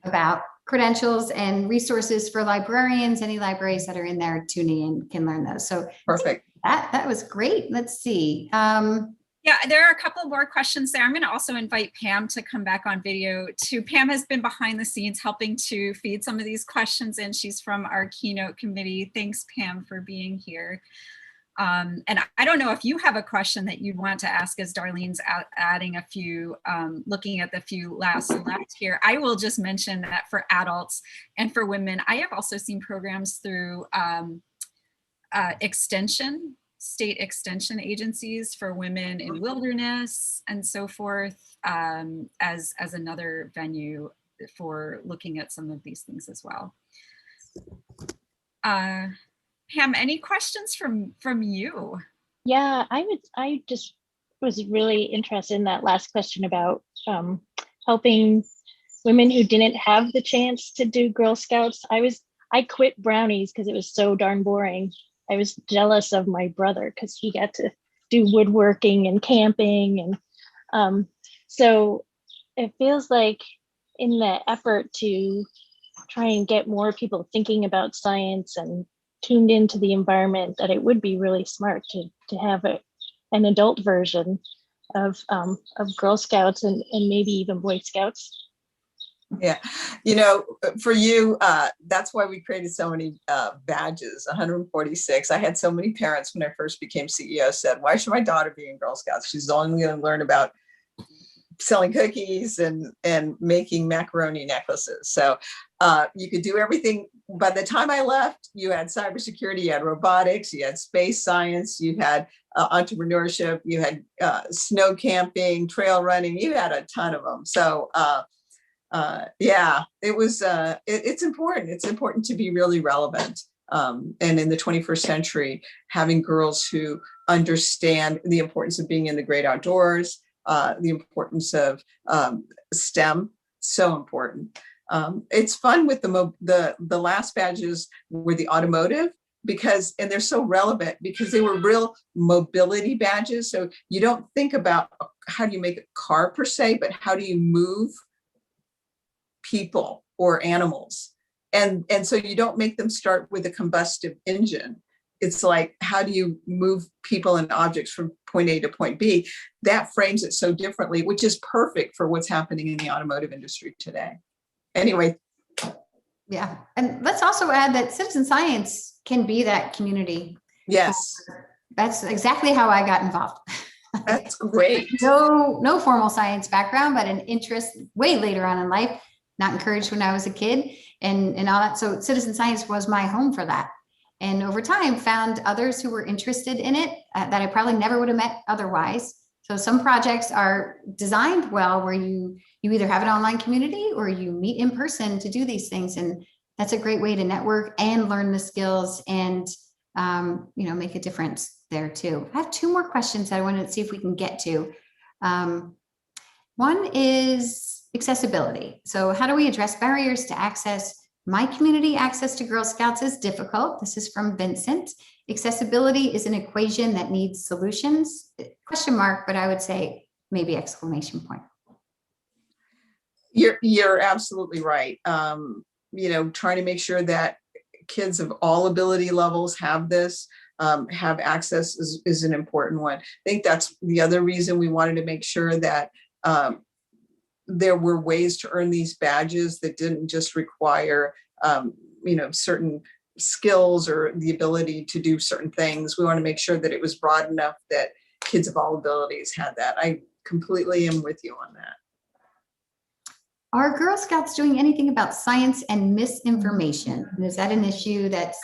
about credentials and resources for librarians. Any libraries that are in there tuning in can learn those. So perfect. That was great. Let's see. Yeah, there are a couple more questions there. I'm going to also invite Pam to come back on video too. Pam has been behind the scenes helping to feed some of these questions in. She's from our Keynote committee. Thanks, Pam, for being here. And I don't know if you have a question that you want to ask as Darlene's adding a few, looking at the few last left here. I will just mention that for adults and for women, I have also seen programs through state extension agencies for women in wilderness and so forth, as another venue for looking at some of these things as well. Pam, any questions from you? Yeah, I just was really interested in that last question about helping women who didn't have the chance to do Girl Scouts. I quit brownies because it was so darn boring. I was jealous of my brother because he got to do woodworking and camping, and so it feels like in the effort to try and get more people thinking about science and tuned into the environment, that it would be really smart to have an adult version of Girl Scouts and maybe even Boy Scouts. Yeah, for you, that's why we created so many badges, 146. I had so many parents when I first became CEO said, why should my daughter be in Girl Scouts? She's only going to learn about selling cookies and making macaroni necklaces. So you could do everything. By the time I left, you had cybersecurity, you had robotics, you had space science, you had entrepreneurship, you had snow camping, trail running, you had a ton of them. So yeah, it was, it's important. It's important to be really relevant. And in the 21st century, having girls who understand the importance of being in the great outdoors, the importance of STEM, so important. It's fun with the last badges were the automotive, and they're so relevant because they were real mobility badges. So you don't think about how do you make a car per se, but how do you move people or animals? And so you don't make them start with a combustive engine. It's like, how do you move people and objects from point A to point B? That frames it so differently, which is perfect for what's happening in the automotive industry today. Anyway. Yeah. And let's also add that citizen science can be that community. Yes. That's exactly how I got involved. That's great. No formal science background, but an interest way later on in life, not encouraged when I was a kid and all that. So citizen science was my home for that. and over time found others who were interested in it that I probably never would have met otherwise. So some projects are designed well where you either have an online community or you meet in person to do these things. And that's a great way to network and learn the skills and, make a difference there too. I have two more questions that I wanted to see if we can get to. One is accessibility. So how do we address barriers to access? My community access to Girl Scouts is difficult. This is from Vincent. Accessibility is an equation that needs solutions. Question mark, but I would say maybe exclamation point. You're absolutely right. Trying to make sure that kids of all ability levels have this, have access is an important one. I think that's the other reason we wanted to make sure that there were ways to earn these badges that didn't just require, certain skills or the ability to do certain things. We want to make sure that it was broad enough that kids of all abilities had that. I completely am with you on that. Are Girl Scouts doing anything about science and misinformation? And is that an issue that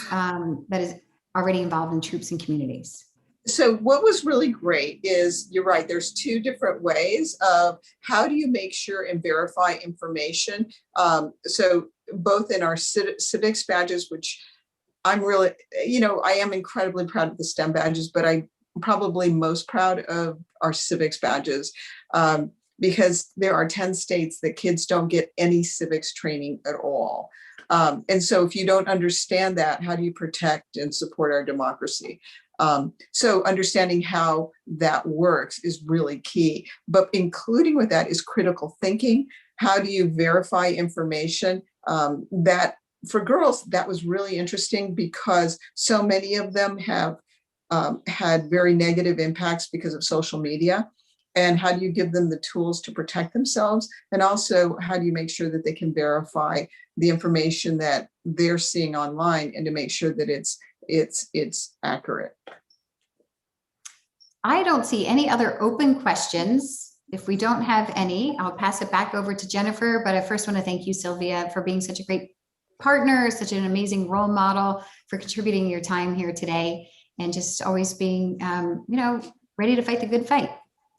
is already involved in troops and communities? So what was really great is, you're right, there's two different ways of how do you make sure and verify information. So both in our civics badges, which I'm really, I am incredibly proud of the STEM badges, but I'm probably most proud of our civics badges because there are 10 states that kids don't get any civics training at all. And so if you don't understand that, how do you protect and support our democracy? So understanding how that works is really key, but including with that is critical thinking. How do you verify information? That for girls, that was really interesting because so many of them have had very negative impacts because of social media. And how do you give them the tools to protect themselves? And also, how do you make sure that they can verify the information that they're seeing online and to make sure that it's accurate? I don't see any other open questions. If we don't have any, I'll pass it back over to Jennifer. But I first want to thank you, Sylvia, for being such a great partner, such an amazing role model, for contributing your time here today, and just always being, ready to fight the good fight.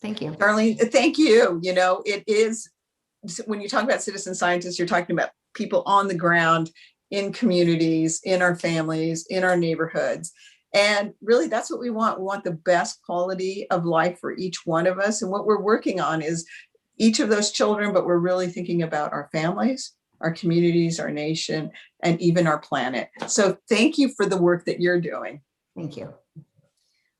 Thank you. Darlene, thank you. It is, when you talk about citizen scientists, you're talking about people on the ground, in communities, in our families, in our neighborhoods. And really, that's what we want. We want the best quality of life for each one of us. And what we're working on is each of those children, but we're really thinking about our families, our communities, our nation, and even our planet. So thank you for the work that you're doing. Thank you.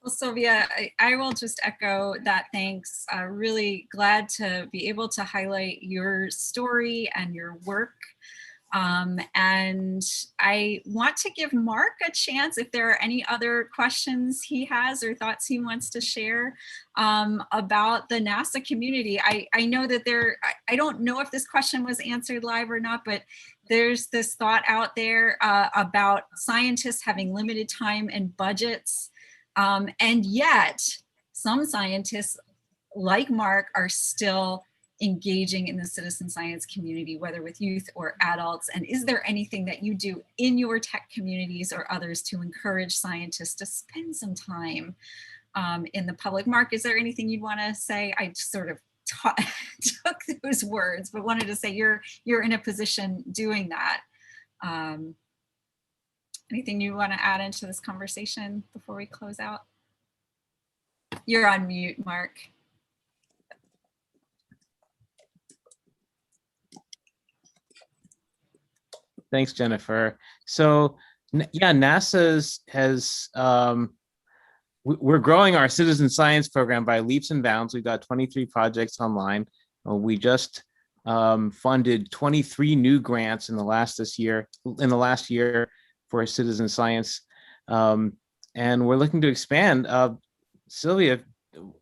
Well, Sylvia, I will just echo that thanks. Really glad to be able to highlight your story and your work. And I want to give Mark a chance if there are any other questions he has or thoughts he wants to share about the NASA community. I know that I don't know if this question was answered live or not, but there's this thought out there about scientists having limited time and budgets. And yet some scientists like Mark are still engaging in the citizen science community, whether with youth or adults. And is there anything that you do in your tech communities or others to encourage scientists to spend some time in the public? Mark, is there anything you'd want to say? I just sort of took those words, but wanted to say you're in a position doing that. Anything you want to add into this conversation before we close out? You're on mute, Mark. Thanks, Jennifer. So yeah, NASA has, we're growing our citizen science program by leaps and bounds. We've got 23 projects online. We just funded 23 new grants in the last year for citizen science. And we're looking to expand. Sylvia,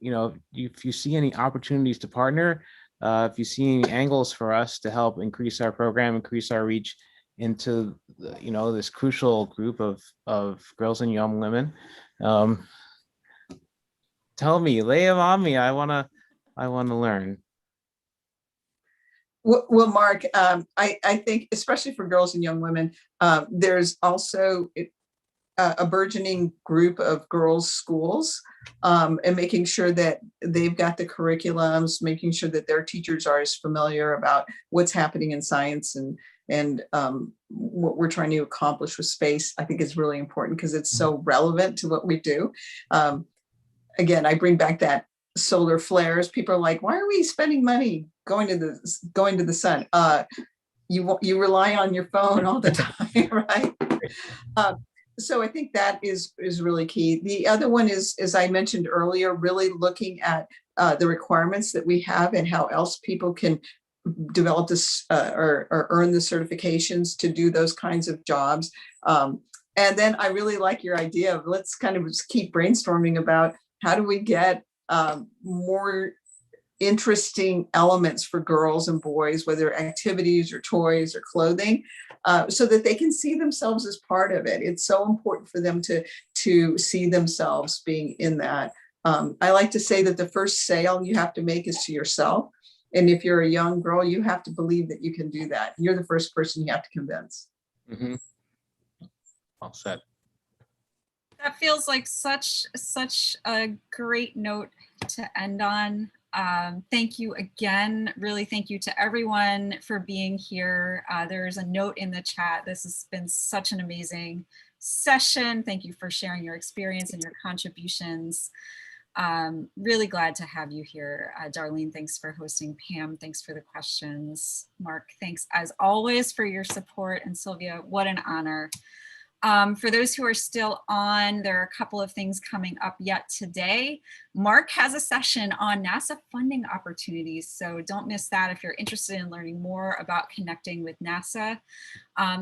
if you see any opportunities to partner, if you see any angles for us to help increase our program, increase our reach into this crucial group of girls and young women, tell me, lay them on me. I wanna learn. Well, Mark, I think especially for girls and young women, there's also a burgeoning group of girls' schools, and making sure that they've got the curriculums, making sure that their teachers are as familiar about what's happening in science and what we're trying to accomplish with space, I think is really important because it's so relevant to what we do. Again, I bring back that solar flares. People are like, why are we spending money going to the sun? You rely on your phone all the time, right? So I think that is really key. The other one is, as I mentioned earlier, really looking at the requirements that we have and how else people can develop this or earn the certifications to do those kinds of jobs. And then I really like your idea of let's kind of just keep brainstorming about how do we get more interesting elements for girls and boys, whether activities or toys or clothing, so that they can see themselves as part of it. It's so important for them to see themselves being in that. I like to say that the first sale you have to make is to yourself. And if you're a young girl, you have to believe that you can do that. You're the first person you have to convince. Mm-hmm. All set. That feels like such a great note to end on. Thank you again. Really thank you to everyone for being here. There's a note in the chat. This has been such an amazing session. Thank you for sharing your experience and your contributions. Really glad to have you here. Darlene, thanks for hosting. Pam, thanks for the questions. Mark, thanks as always for your support. And Sylvia, what an honor. For those who are still on, there are a couple of things coming up yet today. Mark has a session on NASA funding opportunities, so don't miss that if you're interested in learning more about connecting with NASA.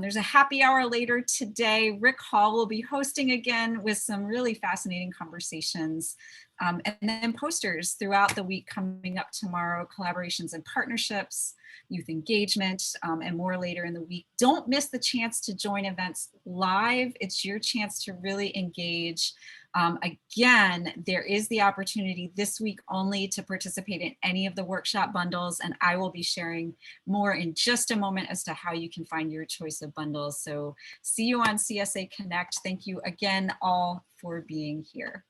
There's a happy hour later today. Rick Hall will be hosting again with some really fascinating conversations. And then posters throughout the week coming up tomorrow, collaborations and partnerships, youth engagement, and more later in the week. Don't miss the chance to join events live. It's your chance to really engage. Again, there is the opportunity this week only to participate in any of the workshop bundles, and I will be sharing more in just a moment as to how you can find your choice of bundles. So see you on CSA Connect. Thank you again all for being here.